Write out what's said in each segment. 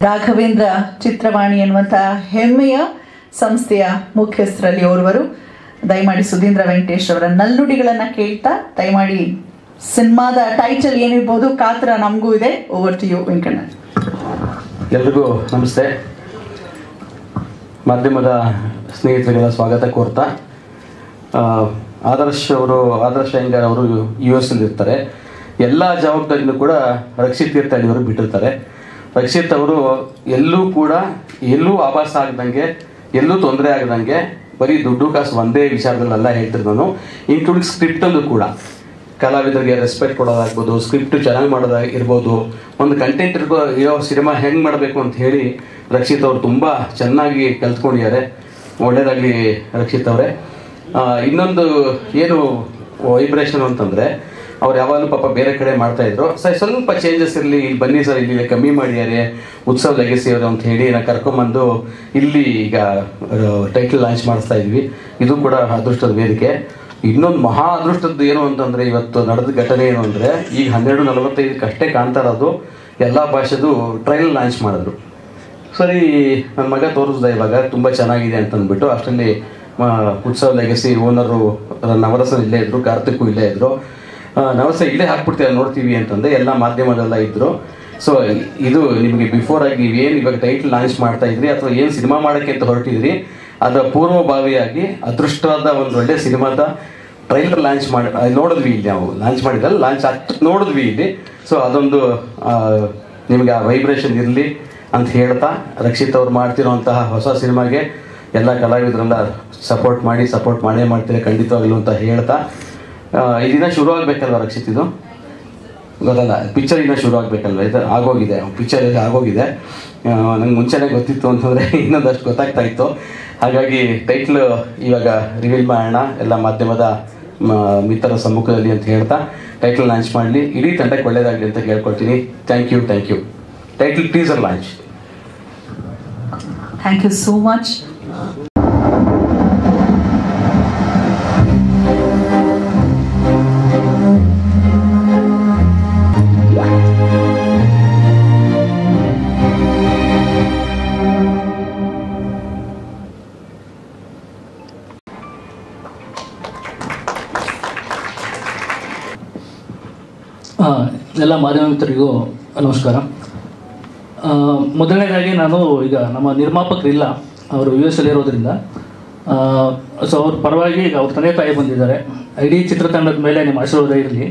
ರಾಘವೇಂದ್ರ ಚಿತ್ರವಾಣಿ ಎನ್ನುವಂಥ ಹೆಮ್ಮೆಯ ಸಂಸ್ಥೆಯ ಮುಖ್ಯಸ್ಥರಲ್ಲಿ ಓರ್ವರು. ದಯಮಾಡಿ ಸುಧೀಂದ್ರ ವೆಂಕಟೇಶ್ ಅವರ ನಲ್ನುಡಿಗಳನ್ನು ಕೇಳ್ತಾ ದಯಮಾಡಿ ಸಿನಿಮಾದ ಟೈಟಲ್ ಏನಿರ್ಬೋದು ಕಾತರ ನಮಗೂ ಇದೆ. Over to you Venkanna. ಎಲ್ರಿಗೂ ನಮಸ್ತೆ. ಮಾಧ್ಯಮದ ಸ್ನೇಹಿತರಿಗೆಲ್ಲ ಸ್ವಾಗತ ಕೋರ್ತಾ, ಆದರ್ಶ್ ಅಯ್ಯಂಗಾರ್ ಅವರು US ಇರ್ತಾರೆ. ಎಲ್ಲ ಜವಾಬ್ದಾರಿನೂ ಕೂಡ ರಕ್ಷಿತ್ ತೀರ್ಥಹಳ್ಳಿ ಅವರು ಬಿಟ್ಟಿರ್ತಾರೆ. ರಕ್ಷಿತ್ ಅವರು ಎಲ್ಲೂ ಆಭಾಸ ಆಗದಂಗೆ, ಎಲ್ಲೂ ತೊಂದರೆ ಆಗದಂಗೆ ಬರೀ ದುಡ್ಡು ಕಾಸು ಒಂದೇ ವಿಚಾರದಲ್ಲೆಲ್ಲ ಹೇಳ್ತಿರ್ ನಾನು, ಇನ್ಕ್ಲೂಡಿಂಗ್ ಸ್ಕ್ರಿಪ್ಟಲ್ಲೂ ಕೂಡ ಕಲಾವಿದರಿಗೆ ರೆಸ್ಪೆಕ್ಟ್ ಕೊಡೋದಾಗ್ಬೋದು, ಸ್ಕ್ರಿಪ್ಟ್ ಚೆನ್ನಾಗಿ ಮಾಡೋದಾಗಿರ್ಬೋದು, ಒಂದು ಕಂಟೆಂಟ್ ಇರೋ ಸಿನಿಮಾ ಹೆಂಗೆ ಮಾಡಬೇಕು ಅಂತ ಹೇಳಿ ರಕ್ಷಿತ್ ಅವರು ತುಂಬ ಚೆನ್ನಾಗಿ ಕಲ್ತ್ಕೊಂಡಿದ್ದಾರೆ. ಒಳ್ಳೆಯದಾಗಲಿ ರಕ್ಷಿತ್ ಅವರೇ. ಇನ್ನೊಂದು ಏನು ವೈಬ್ರೇಷನ್ ಅಂತಂದರೆ, ಅವ್ರು ಯಾವಾಗಲೂ ಪಾಪ ಬೇರೆ ಕಡೆ ಮಾಡ್ತಾಯಿದ್ರು. ಸ್ವಲ್ಪ ಚೇಂಜಸ್ ಇರಲಿ, ಇಲ್ಲಿ ಬನ್ನಿ ಸರ್, ಇಲ್ಲಿ ಕಮ್ಮಿ ಮಾಡಿದ್ದಾರೆ ಉತ್ಸವ್ ಲೆಗಸಿ ಅವರು ಅಂತ ಹೇಳಿ ನಾವು ಕರ್ಕೊಂಬಂದು ಇಲ್ಲಿ ಈಗ ಟೈಟಲ್ ಲಾಂಚ್ ಮಾಡಿಸ್ತಾ ಇದ್ವಿ. ಇದು ಕೂಡ ಅದೃಷ್ಟದ ವೇದಿಕೆ. ಇನ್ನೊಂದು ಮಹಾ ಅದೃಷ್ಟದ್ದು ಏನು ಅಂತಂದರೆ, ಇವತ್ತು ನಡೆದ ಘಟನೆ ಏನು ಅಂದರೆ, ಈಗ 12:45 ಅಷ್ಟೇ ಕಾಣ್ತಾ ಇರೋದು ಎಲ್ಲ ಭಾಷೆದು ಟ್ರೈಲ್ ಲಾಂಚ್ ಮಾಡಿದ್ರು. ಸರಿ, ನನ್ನ ಮಗ ತೋರಿಸ್ದೆ ಇವಾಗ ತುಂಬ ಚೆನ್ನಾಗಿದೆ ಅಂತಂದ್ಬಿಟ್ಟು. ಅಷ್ಟರಲ್ಲಿ ಉತ್ಸವ್ ಲೆಗಸಿ ಓನರು ನವರಸನ್ ಇಲ್ಲೇ ಇದ್ದರು, ಕಾರ್ತಿಕ್ಕು ಇಲ್ಲೇ ಇದ್ದರು. ನವರಸ ಇಲ್ಲೇ ಹಾಕ್ಬಿಡ್ತೀರ ನೋಡ್ತೀವಿ ಅಂತಂದೆ, ಎಲ್ಲ ಮಾಧ್ಯಮದೆಲ್ಲ ಇದ್ದರು. ಸೊ ಇದು ನಿಮಗೆ ಬಿಫೋರ್ ಆಗಿ ನೀವೇನು ಇವಾಗ ಟೈಟಲ್ ಲಾಂಚ್ ಮಾಡ್ತಾ ಇದ್ರಿ ಅಥವಾ ಏನು ಸಿನಿಮಾ ಮಾಡೋಕ್ಕೆ ಅಂತ ಹೊರಟಿದ್ರಿ, ಅದರ ಪೂರ್ವಭಾವಿಯಾಗಿ ಅದೃಷ್ಟವಾದ ಒಂದು ಒಳ್ಳೆ ಸಿನಿಮಾದ ಟ್ರೈಲರ್ ಲಾಂಚ್ ನೋಡಿದ್ವಿ. ಇಲ್ಲಿ ನಾವು ಲಾಂಚ್ ಮಾಡಿದ್ರಲ್ಲ, ಲಾಂಚ್ ನೋಡಿದ್ವಿ ಇಲ್ಲಿ. ಸೊ ಅದೊಂದು ನಿಮಗೆ ಆ ವೈಬ್ರೇಷನ್ ಇರಲಿ ಅಂತ ಹೇಳ್ತಾ, ರಕ್ಷಿತ್ ಅವ್ರು ಮಾಡ್ತಿರೋಂತಹ ಹೊಸ ಸಿನಿಮಾಗೆ ಎಲ್ಲ ಕಲಾವಿದರೆಲ್ಲ ಸಪೋರ್ಟ್ ಮಾಡೇ ಮಾಡ್ತೀರಾ ಖಂಡಿತವಾಗಲು ಅಂತ ಹೇಳ್ತಾ, ಇದನ್ನ ಶುರು ಆಗಬೇಕಲ್ವ ರಕ್ಷಿತ್? ಇದು ಗೊತ್ತಲ್ಲ, ಪಿಕ್ಚರ್ ಇನ್ನೂ ಶುರು ಆಗಬೇಕಲ್ವ? ಇದು ಆಗೋಗಿದೆ, ಪಿಕ್ಚರ್ ಆಗೋಗಿದೆ. ನಂಗೆ ಮುಂಚೆನೇ ಗೊತ್ತಿತ್ತು ಅಂತಂದರೆ ಇನ್ನೊಂದಷ್ಟು ಗೊತ್ತಾಗ್ತಾ ಇತ್ತು. ಹಾಗಾಗಿ ಟೈಟ್ಲು ಇವಾಗ ರಿವೀಲ್ ಮಾಡೋಣ ಎಲ್ಲ ಮಾಧ್ಯಮದ ಮಿತ್ರರ ಸಮ್ಮುಖದಲ್ಲಿ ಅಂತ ಹೇಳ್ತಾ ಟೈಟಲ್ ಲಾಂಚ್ ಮಾಡಲಿ. ಇಡೀ ತಂಡಕ್ಕೆ ಒಳ್ಳೆಯದಾಗಲಿ ಅಂತ ಕೇಳ್ಕೊಳ್ತೀನಿ. Thank you. Title teaser launch. Thank you so much. ಎಲ್ಲ ಮಾಧ್ಯಮ ಮಿತ್ರರಿಗೂ ನಮಸ್ಕಾರ. ಮೊದಲನೇದಾಗಿ ನಾನು ಈಗ ನಮ್ಮ ನಿರ್ಮಾಪಕರಿಲ್ಲ, ಅವರು US ಇರೋದ್ರಿಂದ, ಸೊ ಅವ್ರ ಪರವಾಗಿ ಈಗ ಅವ್ರ ತಂದೆ ತಾಯಿ ಬಂದಿದ್ದಾರೆ. ಇಡೀ ಚಿತ್ರತಂಡದ ಮೇಲೆ ನಿಮ್ಮ ಆಶೀರ್ವಾದ ಇರಲಿ.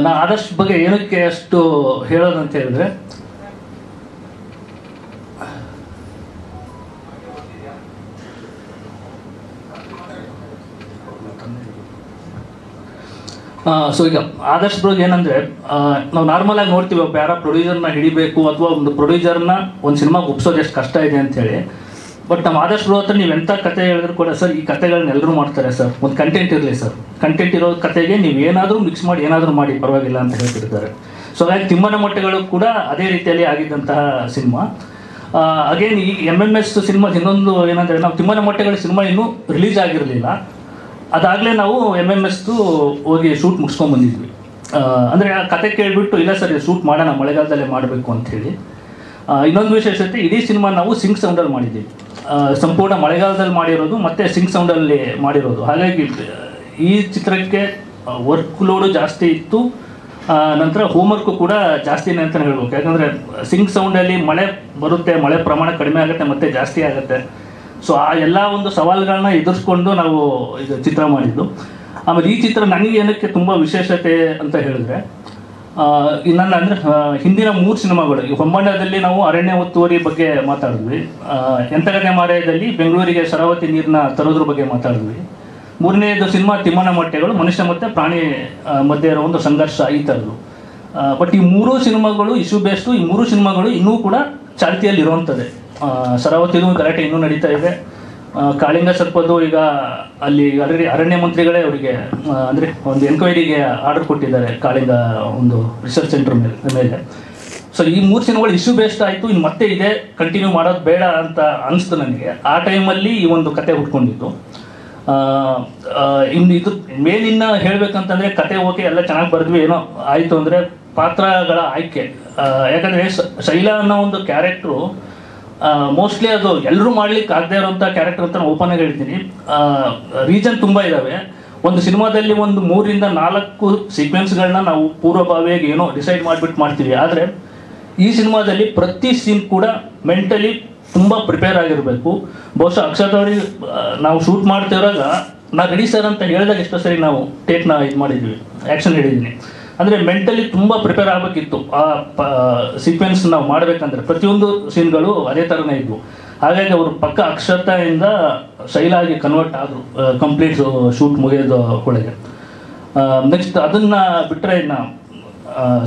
ನಾನು ಆದರ್ಶ್ ಬಗ್ಗೆ ಏನಕ್ಕೆ ಅಷ್ಟು ಹೇಳೋದಂತ ಹೇಳಿದ್ರೆ, ಸೊ ಈಗ ಆದರ್ಶ್ ಬಗ್ಗೆ ಏನಂದರೆ, ನಾವು ನಾರ್ಮಲಾಗಿ ನೋಡ್ತೀವಿ ಒಬ್ಬ ಯಾರೋ ಪ್ರೊಡ್ಯೂಸರ್ನ ಹಿಡಿಬೇಕು ಅಥವಾ ಒಂದು ಪ್ರೊಡ್ಯೂಸರ್ನ ಒಂದು ಸಿನಿಮಾಗೆ ಒಪ್ಸೋದು ಎಷ್ಟು ಕಷ್ಟ ಇದೆ ಅಂತೇಳಿ. ಬಟ್ ನಮ್ಮ ಆದರ್ಶ್ ಬ್ರೋ ಹತ್ರ ನೀವು ಎಂಥ ಕತೆ ಹೇಳಿದ್ರು ಕೂಡ, ಸರ್ ಈ ಕತೆಗಳನ್ನ ಎಲ್ಲರೂ ಮಾಡ್ತಾರೆ ಸರ್, ಒಂದು ಕಂಟೆಂಟ್ ಇರಲಿ ಸರ್, ಕಂಟೆಂಟ್ ಇರೋ ಕತೆಗೆ ನೀವು ಏನಾದರೂ ಮಿಕ್ಸ್ ಮಾಡಿ ಏನಾದರೂ ಮಾಡಿ ಪರವಾಗಿಲ್ಲ ಅಂತ ಹೇಳ್ತಿರ್ತಾರೆ. ಸೊ ಹಾಗಾಗಿ ತಿಮ್ಮನ ಮೊಟ್ಟೆಗಳು ಕೂಡ ಅದೇ ರೀತಿಯಲ್ಲಿ ಆಗಿದ್ದಂತಹ ಸಿನಿಮಾ. ಅಗೇನ್ ಈ MMS ಸಿನಿಮಾದ ಇನ್ನೊಂದು ಏನಂದರೆ, ನಾವು ತಿಮ್ಮನ ಮೊಟ್ಟೆಗಳ ಸಿನಿಮಾ ಇನ್ನೂ ರಿಲೀಸ್ ಆಗಿರಲಿಲ್ಲ. ಅದಾಗಲೇ ನಾವು MMSದು ಹೋಗಿ ಶೂಟ್ ಮುಗಿಸ್ಕೊಂಡ್ಬಂದಿದ್ವಿ. ಅಂದರೆ ಆ ಕತೆ ಕೇಳಿಬಿಟ್ಟು, ಇಲ್ಲ ಸರ್ ಇದು ಶೂಟ್ ಮಾಡೋಣ, ಮಳೆಗಾಲದಲ್ಲೇ ಮಾಡಬೇಕು ಅಂಥೇಳಿ. ಇನ್ನೊಂದು ವಿಶೇಷತೆ, ಇಡೀ ಸಿನಿಮಾ ನಾವು ಸಿಂಕ್ ಸೌಂಡಲ್ಲಿ ಮಾಡಿದ್ದೀವಿ. ಸಂಪೂರ್ಣ ಮಳೆಗಾಲದಲ್ಲಿ ಮಾಡಿರೋದು ಮತ್ತು ಸಿಂಕ್ ಸೌಂಡಲ್ಲಿ ಮಾಡಿರೋದು. ಹಾಗಾಗಿ ಈ ಚಿತ್ರಕ್ಕೆ ವರ್ಕ್ ಲೋಡು ಜಾಸ್ತಿ ಇತ್ತು, ನಂತರ ಹೋಮ್ವರ್ಕು ಕೂಡ ಜಾಸ್ತಿನೇ ಅಂತಲೇ ಹೇಳ್ಬೇಕು. ಯಾಕಂದರೆ ಸಿಂಕ್ ಸೌಂಡಲ್ಲಿ ಮಳೆ ಬರುತ್ತೆ, ಮಳೆ ಪ್ರಮಾಣ ಕಡಿಮೆ ಆಗುತ್ತೆ ಮತ್ತು ಜಾಸ್ತಿ ಆಗುತ್ತೆ. ಸೊ ಆ ಎಲ್ಲ ಒಂದು ಸವಾಲುಗಳನ್ನ ಎದುರಿಸ್ಕೊಂಡು ನಾವು ಇದು ಚಿತ್ರ ಮಾಡಿದ್ದು. ಆಮೇಲೆ ಈ ಚಿತ್ರ ನನಗೆ ಏನಕ್ಕೆ ತುಂಬ ವಿಶೇಷತೆ ಅಂತ ಹೇಳಿದ್ರೆ, ನನ್ನ ಅಂದರೆ ಹಿಂದಿನ 3 ಸಿನಿಮಾಗಳು, ಈ ಹೊಂಬಣ್ಣದಲ್ಲಿ ನಾವು ಅರಣ್ಯ ಒತ್ತುವರಿ ಬಗ್ಗೆ ಮಾತಾಡಿದ್ವಿ, ಎಂತಗದೆ ಮಾರಾಯದಲ್ಲಿ ಬೆಂಗಳೂರಿಗೆ ಶರಾವತಿ ನೀರನ್ನ ತರೋದ್ರ ಬಗ್ಗೆ ಮಾತಾಡಿದ್ವಿ, 3ನೇದು ಸಿನಿಮಾ ತಿಮ್ಮನ ಮೊಟ್ಟೆಗಳು ಮನುಷ್ಯ ಮತ್ತು ಪ್ರಾಣಿ ಮಧ್ಯೆ ಇರೋ ಒಂದು ಸಂಘರ್ಷ ಈ ಥರದ್ದು. ಬಟ್ ಈ 3 ಸಿನಿಮಾಗಳು ಇಶ್ಯೂ ಬೇಸ್ಡು, ಈ 3 ಸಿನಿಮಾಗಳು ಇನ್ನೂ ಕೂಡ ಚಾಲ್ತಿಯಲ್ಲಿ ಇರುವಂಥದ್ದೇ. ಶರಾವತಿದು ಗಲಾಟೆ ಇನ್ನೂ ನಡೀತಾ ಇದೆ. ಕಾಳಿಂಗ ಸರ್ಪದ್ದು ಈಗ ಅಲ್ಲಿ ಆಲ್ರೆಡಿ ಅರಣ್ಯ ಮಂತ್ರಿಗಳೇ ಅವರಿಗೆ ಅಂದರೆ ಒಂದು ಎನ್ಕ್ವೈರಿಗೆ ಆರ್ಡರ್ ಕೊಟ್ಟಿದ್ದಾರೆ, ಕಾಳಿಂಗ ಒಂದು ರಿಸರ್ಚ್ ಸೆಂಟರ್ ಮೇಲೆ. ಸೊ ಈ 3 ಸಿನಿಮಾಗಳು ಇಶ್ಯೂ ಬೇಸ್ಡ್ ಆಯಿತು. ಇನ್ನು ಮತ್ತೆ ಇದೆ ಕಂಟಿನ್ಯೂ ಮಾಡೋದು ಬೇಡ ಅಂತ ಅನಿಸ್ತು ನನಗೆ. ಆ ಟೈಮಲ್ಲಿ ಈ ಒಂದು ಕತೆ ಹುಟ್ಕೊಂಡಿತ್ತು. ಇನ್ನು ಇದು ಮೇಲಿನ ಹೇಳಬೇಕಂತಂದರೆ, ಕತೆ ಓಕೆ ಎಲ್ಲ ಚೆನ್ನಾಗಿ ಬರೆದ್ವಿ, ಏನೋ ಆಯಿತು ಅಂದರೆ ಪಾತ್ರಗಳ ಆಯ್ಕೆ ಯಾಕಂದರೆ ಶೈಲಾ ಅನ್ನೋ ಒಂದು ಕ್ಯಾರೆಕ್ಟ್ರು ಮೋಸ್ಟ್ಲಿ ಅದು ಎಲ್ಲರೂ ಮಾಡ್ಲಿಕ್ಕೆ ಆಗದೆ ಇರೋಂಥ ಕ್ಯಾರೆಕ್ಟರ್ ಅಂತ ನಾನು ಓಪನ್ ಆಗಿ ಹೇಳ್ತೀನಿ. ರೀಸನ್ ತುಂಬ ಇದ್ದಾವೆ. ಒಂದು ಸಿನಿಮಾದಲ್ಲಿ ಒಂದು 3 ರಿಂದ 4 ಸೀಕ್ವೆನ್ಸ್ಗಳನ್ನ ನಾವು ಪೂರ್ವಭಾವಿಯಾಗಿ ಏನೋ ಡಿಸೈಡ್ ಮಾಡಿಬಿಟ್ಟು ಮಾಡ್ತೀವಿ. ಆದರೆ ಈ ಸಿನಿಮಾದಲ್ಲಿ ಪ್ರತಿ ಸೀನ್ ಕೂಡ ಮೆಂಟಲಿ ತುಂಬ ಪ್ರಿಪೇರ್ ಆಗಿರಬೇಕು. ಬಹುಶಃ ಅಕ್ಷತ್ ಅವ್ರಿಗೆ ನಾವು ಶೂಟ್ ಮಾಡ್ತಿರುವಾಗ ನಾನು ರೆಡಿ ಸರ್ ಅಂತ ಹೇಳಿದಾಗ ಎಷ್ಟೋ ಸರಿ ನಾವು ಟೇಕ್ನ ಇದು ಮಾಡಿದ್ವಿ, ಆ್ಯಕ್ಷನ್ ಹೇಳಿದ್ದೀನಿ. ಅಂದರೆ ಮೆಂಟಲಿ ತುಂಬ ಪ್ರಿಪೇರ್ ಆಗಬೇಕಿತ್ತು ಆ ಸೀಕ್ವೆನ್ಸ್ ನಾವು ಮಾಡಬೇಕಂದ್ರೆ. ಪ್ರತಿಯೊಂದು ಸೀನ್ಗಳು ಅದೇ ಥರನೇ ಇದ್ವು. ಹಾಗಾಗಿ ಅವರು ಪಕ್ಕ ಅಕ್ಷತೆಯಿಂದ ಶೈಲಾಗಿ ಕನ್ವರ್ಟ್ ಆದರು ಕಂಪ್ಲೀಟ್ ಶೂಟ್ ಮುಗಿಯೋದು ಒಳಗೆ. ನೆಕ್ಸ್ಟ್ ಅದನ್ನು ಬಿಟ್ಟರೆ ಇನ್ನು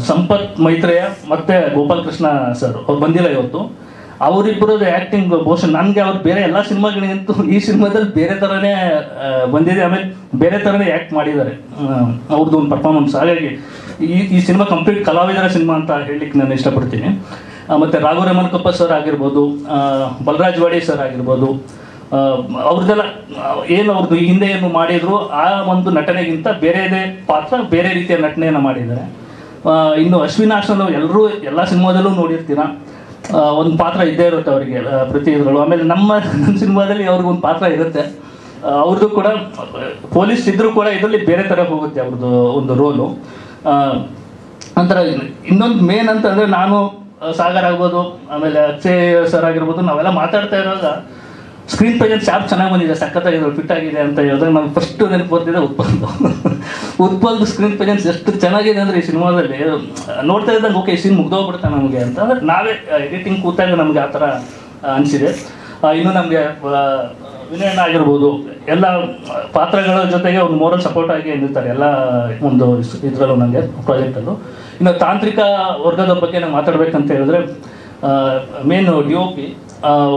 ಸಂಪತ್ ಮೈತ್ರೇಯ ಮತ್ತು ಗೋಪಾಲ್ ಕೃಷ್ಣ ಸರ್ ಅವ್ರು ಬಂದಿಲ್ಲ ಇವತ್ತು. ಅವರಿಬ್ಬರದ್ದು ಆ್ಯಕ್ಟಿಂಗ್ ಬಹುಶಃ ನನಗೆ ಅವ್ರು ಬೇರೆ ಎಲ್ಲ ಸಿನಿಮಾಗಳಿಗಂತೂ ಈ ಸಿನಿಮಾದಲ್ಲಿ ಬೇರೆ ಥರನೇ ಬಂದಿದೆ. ಆಮೇಲೆ ಬೇರೆ ಥರನೇ ಆ್ಯಕ್ಟ್ ಮಾಡಿದ್ದಾರೆ ಅವ್ರದ್ದು ಒಂದು ಪರ್ಫಾರ್ಮೆನ್ಸ್. ಹಾಗಾಗಿ ಈ ಸಿನಿಮಾ ಕಂಪ್ಲೀಟ್ ಕಲಾವಿದರ ಸಿನಿಮಾ ಅಂತ ಹೇಳಲಿಕ್ಕೆ ನಾನು ಇಷ್ಟಪಡ್ತೀನಿ. ಮತ್ತು ರಾಘು ರೆಮನ್ಕಪ್ಪ ಸರ್ ಆಗಿರ್ಬೋದು, ಬಲರಾಜ್ ವಾಡಿ ಸರ್ ಆಗಿರ್ಬೋದು, ಅವ್ರದ್ದೆಲ್ಲ ಏನು ಅವ್ರದ್ದು ಹಿಂದೆ ಏನು ಮಾಡಿದ್ರು ಆ ಒಂದು ನಟನೆಗಿಂತ ಬೇರೆದೇ ಪಾತ್ರ, ಬೇರೆ ರೀತಿಯ ನಟನೆಯನ್ನು ಮಾಡಿದ್ದಾರೆ. ಇನ್ನು ಅಶ್ವಿನ್ ಆಶ್ರಮ್ ಎಲ್ಲರೂ ಎಲ್ಲ ಸಿನಿಮಾದಲ್ಲೂ ನೋಡಿರ್ತೀರ, ಒಂದು ಪಾತ್ರ ಇದ್ದೇ ಇರುತ್ತೆ ಅವರಿಗೆ ಪ್ರತಿ ಇದರಲ್ಲೂ. ಆಮೇಲೆ ನಮ್ಮ ಸಿನಿಮಾದಲ್ಲಿ ಅವ್ರಿಗೊಂದು ಪಾತ್ರ ಇರುತ್ತೆ. ಅವ್ರದ್ದು ಕೂಡ ಪೊಲೀಸ್ ಇದ್ದರೂ ಕೂಡ ಇದರಲ್ಲಿ ಬೇರೆ ಥರ ಹೋಗುತ್ತೆ ಅವ್ರದ್ದು ಒಂದು ರೋಲು. ನಂತರ ಇನ್ನೊಂದು ಮೇನ್ ಅಂತಂದರೆ ನಾನು ಸಾಗರ್ ಆಗ್ಬೋದು, ಆಮೇಲೆ ಅಕ್ಷಯ್ ಸರ್ ಆಗಿರ್ಬೋದು, ನಾವೆಲ್ಲ ಮಾತಾಡ್ತಾ ಇರುವಾಗ ಸ್ಕ್ರೀನ್ ಪ್ರೆಸೆನ್ಸ್ ಯಾರು ಚೆನ್ನಾಗಿ ಬಂದಿದೆ, ಸಖತ್ತಾಗಿದೆ, ಫಿಟ್ ಆಗಿದೆ ಅಂತ ಹೇಳಿದ್ರೆ ನಮ್ಗೆ ಫಸ್ಟ್ ನೆನಪು ಬರ್ತಿದೆ ಉತ್ಪಲ್ದು ಸ್ಕ್ರೀನ್ ಪ್ರೆಸೆನ್ಸ್ ಎಷ್ಟು ಚೆನ್ನಾಗಿದೆ ಅಂದರೆ ಈ ಸಿನಿಮಾದಲ್ಲಿ ನೋಡ್ತಾ ಇದ್ದಂಗೆ ಓಕೆ ಈ ಸೀನ್ ಮುಗ್ದೋಗ್ಬಿಡ್ತಾ ನಮಗೆ ಅಂತ. ಅಂದರೆ ನಾವೇ ಎಡಿಟಿಂಗ್ ಕೂತಾಗ ನಮಗೆ ಆ ಥರ ಅನಿಸಿದೆ. ಇನ್ನು ನಮಗೆ ವಿನಯಣ್ಣ ಆಗಿರ್ಬೋದು, ಎಲ್ಲ ಪಾತ್ರಗಳ ಜೊತೆಗೆ ಒಂದು ಮೋರಲ್ ಸಪೋರ್ಟ್ ಆಗಿ ನಿಲ್ತಾರೆ ಎಲ್ಲ ಒಂದು ಇದರಲ್ಲೂ ನನಗೆ ಪ್ರಾಜೆಕ್ಟಲ್ಲೂ. ಇನ್ನು ತಾಂತ್ರಿಕ ವರ್ಗದ ಬಗ್ಗೆ ನಾವು ಮಾತಾಡ್ಬೇಕಂತ ಹೇಳಿದ್ರೆ ಮೇನ್ DOP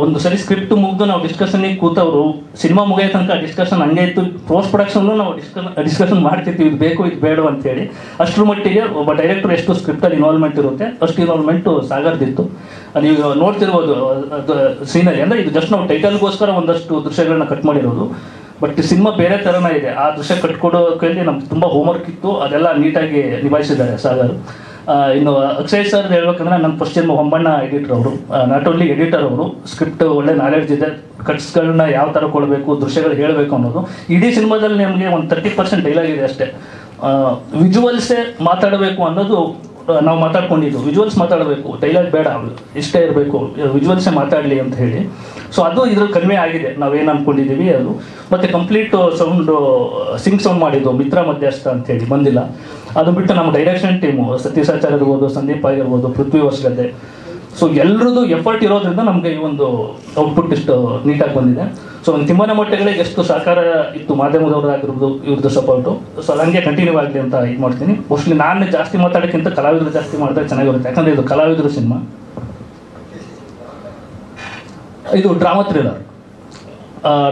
ಒಂದು ಸರಿ ಸ್ಕ್ರಿಪ್ಟ್ ಮುಗಿದು ನಾವು ಡಿಸ್ಕಷನ್ಗೆ ಕೂತವರು ಸಿನಿಮಾ ಮುಗಿಯೋ ತನಕ ಡಿಸ್ಕಷನ್ ಹಂಗೆ ಇತ್ತು. ಪೋಸ್ಟ್ ಪ್ರೊಡಕ್ಷನ್ಲು ನಾವು ಡಿಸ್ಕಷನ್ ಮಾಡ್ತಿರ್ತೀವಿ, ಇದು ಬೇಕು ಇದು ಬೇಡ ಅಂತೇಳಿ. ಅಷ್ಟರ ಮಟ್ಟಿಗೆ ಒಬ್ಬ ಡೈರೆಕ್ಟರ್ ಎಷ್ಟು ಸ್ಕ್ರಿಪ್ಟಲ್ಲಿ ಇನ್ವಾಲ್ವ್ಮೆಂಟ್ ಇರುತ್ತೆ ಅಷ್ಟು ಇನ್ವಾಲ್ವ್ಮೆಂಟು ಸಾಗರ್ದಿತ್ತು. ನೀವು ನೋಡ್ತಿರ್ಬೋದು ಸೀನರಿ. ಅಂದರೆ ಇದು ಜಸ್ಟ್ ನಾವು ಟೈಟಲ್ಗೋಸ್ಕರ ಒಂದಷ್ಟು ದೃಶ್ಯಗಳನ್ನ ಕಟ್ ಮಾಡಿರೋದು, ಬಟ್ ಸಿನಿಮಾ ಬೇರೆ ಥರನೇ ಇದೆ. ಆ ದೃಶ್ಯ ಕಟ್ಕೊಡೋಕೆ ನಮ್ಗೆ ತುಂಬ ಹೋಮ್ವರ್ಕ್ ಇತ್ತು, ಅದೆಲ್ಲ ನೀಟಾಗಿ ನಿಭಾಯಿಸಿದ್ದಾರೆ ಸಾಗರ್. ಇನ್ನು ಅಕ್ಷಯ್ ಸರ್ ಹೇಳ್ಬೇಕಂದ್ರೆ ನನ್ನ ಫಸ್ಟ್ ಜನ್ಮ ಹೊಂಬಣ್ಣ ಎಡಿಟರ್ ಅವರು. ನಾಟ್ ಓನ್ಲಿ ಎಡಿಟರ್ ಅವರು, ಸ್ಕ್ರಿಪ್ಟ್ ಒಳ್ಳೆ ನಾಲೆಡ್ಜ್ ಇದೆ, ಕಟ್ಸ್ಗಳನ್ನ ಯಾವ ಥರ ಕೊಡಬೇಕು, ದೃಶ್ಯಗಳು ಹೇಳಬೇಕು ಅನ್ನೋದು. ಇಡೀ ಸಿನಿಮಾದಲ್ಲಿ ನಮಗೆ ಒಂದು 30% ಡೈಲಾಗ್ ಇದೆ ಅಷ್ಟೇ. ವಿಜುವಲ್ಸೇ ಮಾತಾಡಬೇಕು ಅನ್ನೋದು ನಾವು ಮಾತಾಡ್ಕೊಂಡಿದ್ದು. ವಿಜುವಲ್ಸ್ ಮಾತಾಡಬೇಕು, ಡೈಲಾಗ್ ಬೇಡ, ಇಷ್ಟೇ ಇರಬೇಕು, ವಿಜುವಲ್ಸೇ ಮಾತಾಡಲಿ ಅಂತ ಹೇಳಿ. ಸೊ ಅದು ಇದ್ರಲ್ಲಿ ಕಡಿಮೆ ಆಗಿದೆ, ನಾವೇನು ಅಂದ್ಕೊಂಡಿದ್ದೀವಿ ಅದು. ಮತ್ತು ಕಂಪ್ಲೀಟ್ ಸೌಂಡು ಸಿಂಗ್ ಸೌಂಡ್ ಮಾಡಿದ್ದು ಮಿತ್ರ ಮಧ್ಯಸ್ಥ ಅಂತೇಳಿ ಬಂದಿಲ್ಲ. ಅದು ಬಿಟ್ಟು ನಮ್ಮ ಡೈರೆಕ್ಷನ್ ಟೀಮು ಸತೀಶ್ ಆಚಾರ್ಯ ಇರ್ಬೋದು, ಸಂದೀಪ್ ಆಗಿರ್ಬೋದು, ಪೃಥ್ವಿ ಹೊಸಗದ್ದೆ, ಸೊ ಎಲ್ಲರದ್ದು ಎಫರ್ಟ್ ಇರೋದ್ರಿಂದ ನಮಗೆ ಈ ಒಂದು ಔಟ್ಪುಟ್ ಇಷ್ಟು ನೀಟಾಗಿ ಬಂದಿದೆ. ಸೊ ಒಂದು ತಿಮ್ಮನ ಮೊಟ್ಟೆಗಳಿಗೆ ಎಷ್ಟು ಸಹಕಾರ ಇತ್ತು ಮಾಧ್ಯಮದವ್ರದ್ದಾಗಿರ್ಬೋದು, ಇವ್ರದ್ದು ಸಪೋರ್ಟು. ಸೊ ಅದು ಹಂಗೆ ಕಂಟಿನ್ಯೂ ಆಗಲಿ ಅಂತ ಇದು ಮಾಡ್ತೀನಿ. ಮೋಸ್ಟ್ಲಿ ನಾನು ಜಾಸ್ತಿ ಮಾತಾಡೋಕ್ಕಿಂತ ಕಲಾವಿದರು ಜಾಸ್ತಿ ಮಾಡಿದ್ರೆ ಚೆನ್ನಾಗಿರುತ್ತೆ, ಯಾಕಂದರೆ ಇದು ಕಲಾವಿದರು ಸಿನಿಮಾ. ಇದು ಡ್ರಾಮಾ ಥ್ರಿಲ್ಲರ್.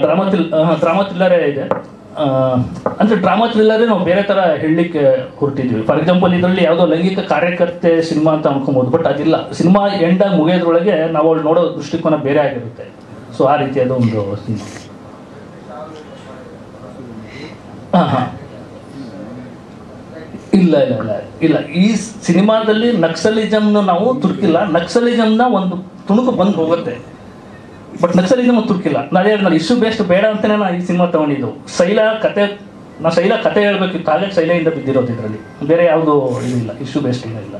ಡ್ರಾಮಾ ಥ್ರಿಲ್ಲರೇ ಇದೆ. ಅಂದರೆ ಡ್ರಾಮಾ ಥ್ರಿಲ್ಲರೇ ನಾವು ಬೇರೆ ಥರ ಹೇಳಲಿಕ್ಕೆ ಹೊರಟಿದ್ವಿ. ಫಾರ್ ಎಕ್ಸಾಂಪಲ್ ಇದರಲ್ಲಿ ಯಾವುದೋ ಲೈಂಗಿಕ ಕಾರ್ಯಕರ್ತೆ ಸಿನಿಮಾ ಅಂತ ಅನ್ಕೊಬೋದು, ಬಟ್ ಅದಿಲ್ಲ. ಸಿನಿಮಾ ಎಂಡಾಗಿ ಮುಗಿಯೋದ್ರೊಳಗೆ ನಾವು ಅವಳು ನೋಡೋ ದೃಷ್ಟಿಕೋನ ಬೇರೆ ಆಗಿರುತ್ತೆ. ಸೊ ಆ ರೀತಿಯಾದ ಒಂದು ಸಿನಿಮಾ. ಇಲ್ಲ ಇಲ್ಲ ಇಲ್ಲ ಇಲ್ಲ ಈ ಸಿನಿಮಾದಲ್ಲಿ ನಕ್ಸಲಿಸಮ್ನ ನಾವು ತುರ್ಕಿಲ್ಲ. ನಕ್ಸಲಿಸಮ್ನ ಒಂದು ತುಣುಕು ಬಂದು ಹೋಗುತ್ತೆ, ಬಟ್ ನಕ್ಸಲಿಸಮ್ ತುರ್ಕಿಲ್ಲ. ನಾನು ಇಶ್ಯೂ ಬೇಸ್ಟ್ ಬೇಡ ಅಂತಲೇ ನಾನು ಈ ಸಿನಿಮಾ ತೊಗೊಂಡಿದ್ದು. ಶೈಲಾ ಕತೆ ಹೇಳ್ಬೇಕಿತ್ತು, ಹಾಗಾಗಿ ಶೈಲೆಯಿಂದ ಬಿದ್ದಿರೋದು ಇದರಲ್ಲಿ, ಬೇರೆ ಯಾವುದು ಇದಿಲ್ಲ, ಇಶ್ಯೂ ಬೇಸ್ಟ್ ಇಲ್ಲ.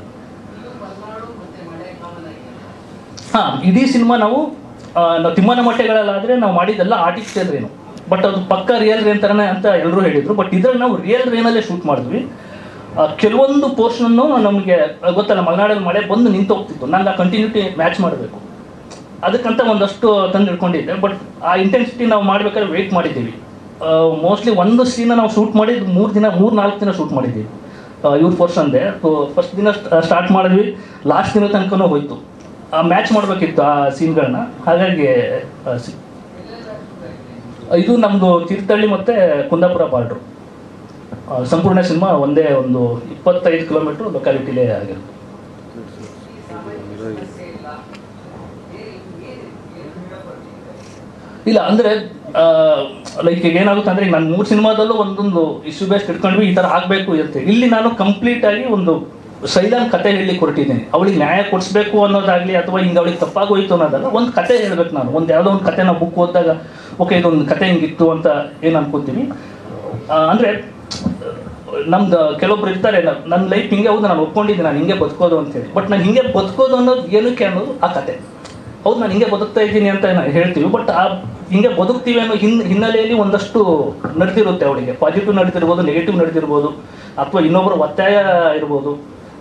ಹಾಂ, ಇಡೀ ಸಿನಿಮಾ ನಾವು ತಿಮ್ಮನ ಮೊಟ್ಟೆಗಳಲ್ಲಾದರೆ ನಾವು ಮಾಡಿದ್ದೆಲ್ಲ ಆರ್ಟಿಫಿಷಿಯಲ್ ರೇನು, ಬಟ್ ಅದು ಪಕ್ಕ ರಿಯಲ್ ರೇನ್ ಥರನೇ ಅಂತ ಎಲ್ಲರೂ ಹೇಳಿದರು. ಬಟ್ ಇದರಲ್ಲಿ ನಾವು ರಿಯಲ್ ರೇನಲ್ಲೇ ಶೂಟ್ ಮಾಡಿದ್ವಿ. ಕೆಲವೊಂದು ಪೋರ್ಷನನ್ನು ನಮಗೆ ಗೊತ್ತಲ್ಲ, ಮಲೆನಾಡಲ್ಲಿ ಮಳೆ ಬಂದು ನಿಂತು ಹೋಗ್ತಿತ್ತು, ನಾನು ಆ ಕಂಟಿನ್ಯೂಟಿ ಮ್ಯಾಚ್ ಮಾಡಬೇಕು, ಅದಕ್ಕಂತ ಒಂದಷ್ಟು ತಂದು ಹಿಡ್ಕೊಂಡಿದ್ದೆ. ಬಟ್ ಆ ಇಂಟೆನ್ಸಿಟಿ ನಾವು ಮಾಡಬೇಕಾದ್ರೆ ವೆಯ್ಟ್ ಮಾಡಿದ್ದೀವಿ. ಮೋಸ್ಟ್ಲಿ ಒಂದು ಸೀನ ನಾವು ಶೂಟ್ ಮಾಡಿದ್ದು 3-4 ದಿನ ಶೂಟ್ ಮಾಡಿದ್ದೀವಿ ಇವ್ರ ಪೋರ್ಷನ್ದೆ. ಫಸ್ಟ್ ದಿನ ಸ್ಟಾರ್ಟ್ ಮಾಡಿದ್ವಿ, ಲಾಸ್ಟ್ ದಿನ ತನಕನೂ ಹೋಯ್ತು. ಮ್ಯಾಚ್ ಮಾಡಬೇಕಿತ್ತು ಆ ಸೀನ್ಗಳನ್ನ. ಹಾಗಾಗಿ ಇದು ನಮ್ಮದು ತೀರ್ಥಹಳ್ಳಿ ಮತ್ತು ಕುಂದಾಪುರ ಬಾರ್ಡ್ರು. ಸಂಪೂರ್ಣ ಸಿನಿಮಾ ಒಂದೇ ಒಂದು 25 ಕಿಲೋಮೀಟ್ರ್ ಲೊಕ್ಯಾಲಿಟಿಲೇ ಆಗಿರುತ್ತೆ. ಇಲ್ಲ ಅಂದರೆ ಲೈಕ್ ಈಗ ಏನಾಗುತ್ತೆ ಅಂದರೆ, ಈಗ ನಾನು 3 ಸಿನಿಮಾದಲ್ಲೂ ಒಂದೊಂದು ಇಶ್ಯೂ ಬೇಸ್ಟ್ ಇಟ್ಕೊಂಡ್ವಿ, ಈ ಥರ ಆಗಬೇಕು ಇರುತ್ತೆ. ಇಲ್ಲಿ ನಾನು ಕಂಪ್ಲೀಟಾಗಿ ಒಂದು ಶೈಲಾನ್ ಕತೆ ಹೇಳಲಿಕ್ಕೆ ಹೊರಟಿದ್ದೀನಿ. ಅವಳಿಗೆ ನ್ಯಾಯ ಕೊಡಿಸ್ಬೇಕು ಅನ್ನೋದಾಗಲಿ ಅಥವಾ ಹಿಂಗೆ ಅವಳಿಗೆ ತಪ್ಪಾಗೋಯ್ತು ಅನ್ನೋದಲ್ಲ, ಒಂದು ಕತೆ ಹೇಳ್ಬೇಕು ನಾನು. ಒಂದು ಯಾವುದೋ ಒಂದು ಕತೆ ನಾವು ಬುಕ್ ಓದಿದಾಗ ಓಕೆ ಇದೊಂದು ಕತೆ ಹಿಂಗಿತ್ತು ಅಂತ ಏನು ಅನ್ಕೋತೀವಿ. ಅಂದರೆ ನಮ್ದು ಕೆಲವೊಬ್ರು ಇರ್ತಾರೆ, ನನ್ನ ಲೈಫ್ ಹಿಂಗೆ ಹೌದು ನಾನು ಒಪ್ಕೊಂಡಿದ್ದೀನಿ ನಾನು ಹಿಂಗೆ ಬದುಕೋದು ಅಂತೇಳಿ. ಬಟ್ ನಾನು ಹಿಂಗೆ ಬದುಕೋದು ಅನ್ನೋದು ಏನಕ್ಕೆ ಅನ್ನೋದು ಆ ಕತೆ. ಹೌದು ನಾನು ಹಿಂಗೆ ಬದುಕ್ತಾ ಇದ್ದೀನಿ ಅಂತ ನಾವು ಹೇಳ್ತೀವಿ, ಬಟ್ ಆ ಹಿಂಗೆ ಬದುಕ್ತೀವಿ ಅನ್ನೋ ಹಿನ್ನೆಲೆಯಲ್ಲಿ ಒಂದಷ್ಟು ನಡೆದಿರುತ್ತೆ ಅವಳಿಗೆ. ಪಾಸಿಟಿವ್ ನಡೆದಿರ್ಬೋದು, ನೆಗೆಟಿವ್ ನಡೆದಿರ್ಬೋದು, ಅಥವಾ ಇನ್ನೊಬ್ಬರ ಒತ್ತಾಯ ಇರ್ಬೋದು,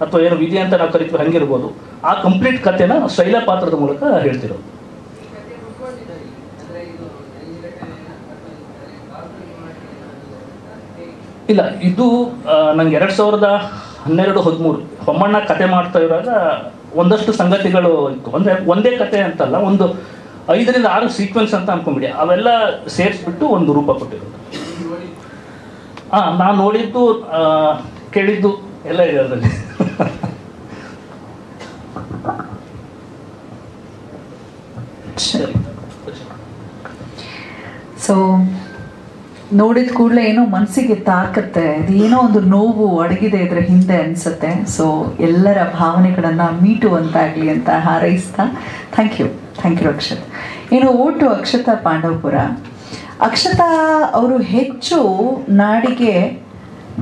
ಅಥವಾ ಏನು ವಿಧಿ ಅಂತ ನಾವು ಕರಿತೀವಿ ಹಂಗಿರ್ಬೋದು. ಆ ಕಂಪ್ಲೀಟ್ ಕಥೆನ ಶೈಲಾ ಪಾತ್ರದ ಮೂಲಕ ಹೇಳ್ತಿರೋದು. ಇಲ್ಲ, ಇದು ನಂಗೆ 2012-13 ಹೊಮ್ಮಣ್ಣ ಕತೆ ಮಾಡ್ತಾ ಇರುವಾಗ ಒಂದಷ್ಟು ಸಂಗತಿಗಳು ಇತ್ತು. ಅಂದರೆ ಒಂದೇ ಕತೆ ಅಂತಲ್ಲ, ಒಂದು 5-6 ಸೀಕ್ವೆನ್ಸ್ ಅಂತ ಅನ್ಕೊಂಬಿಡಿ, ಅವೆಲ್ಲ ಸೇರಿಸ್ಬಿಟ್ಟು ಒಂದು ರೂಪ ಕೊಟ್ಟಿರೋದು. ನಾನು ನೋಡಿದ್ದು ಕೇಳಿದ್ದು ಎಲ್ಲ ಇದೆ ಅದರಲ್ಲಿ. ಸೊ ನೋಡಿದ ಕೂಡಲೇ ಏನೋ ಮನಸ್ಸಿಗೆ ತಾಕತ್ತೆ, ಇದೇನೋ ಒಂದು ನೋವು ಅಡಗಿದೆ ಇದರ ಹಿಂದೆ ಅನಿಸುತ್ತೆ. ಸೊ ಎಲ್ಲರ ಭಾವನೆಗಳನ್ನು ಮೀಟುವಂತಾಗಲಿ ಅಂತ ಹಾರೈಸ್ತಾ ಥ್ಯಾಂಕ್ ಯು ಅಕ್ಷತ್. ಏನು ಓಟು ಅಕ್ಷತಾ ಪಾಂಡವಪುರ. ಅಕ್ಷತಾ ಅವರು ಹೆಚ್ಚು ನಾಡಿಗೆ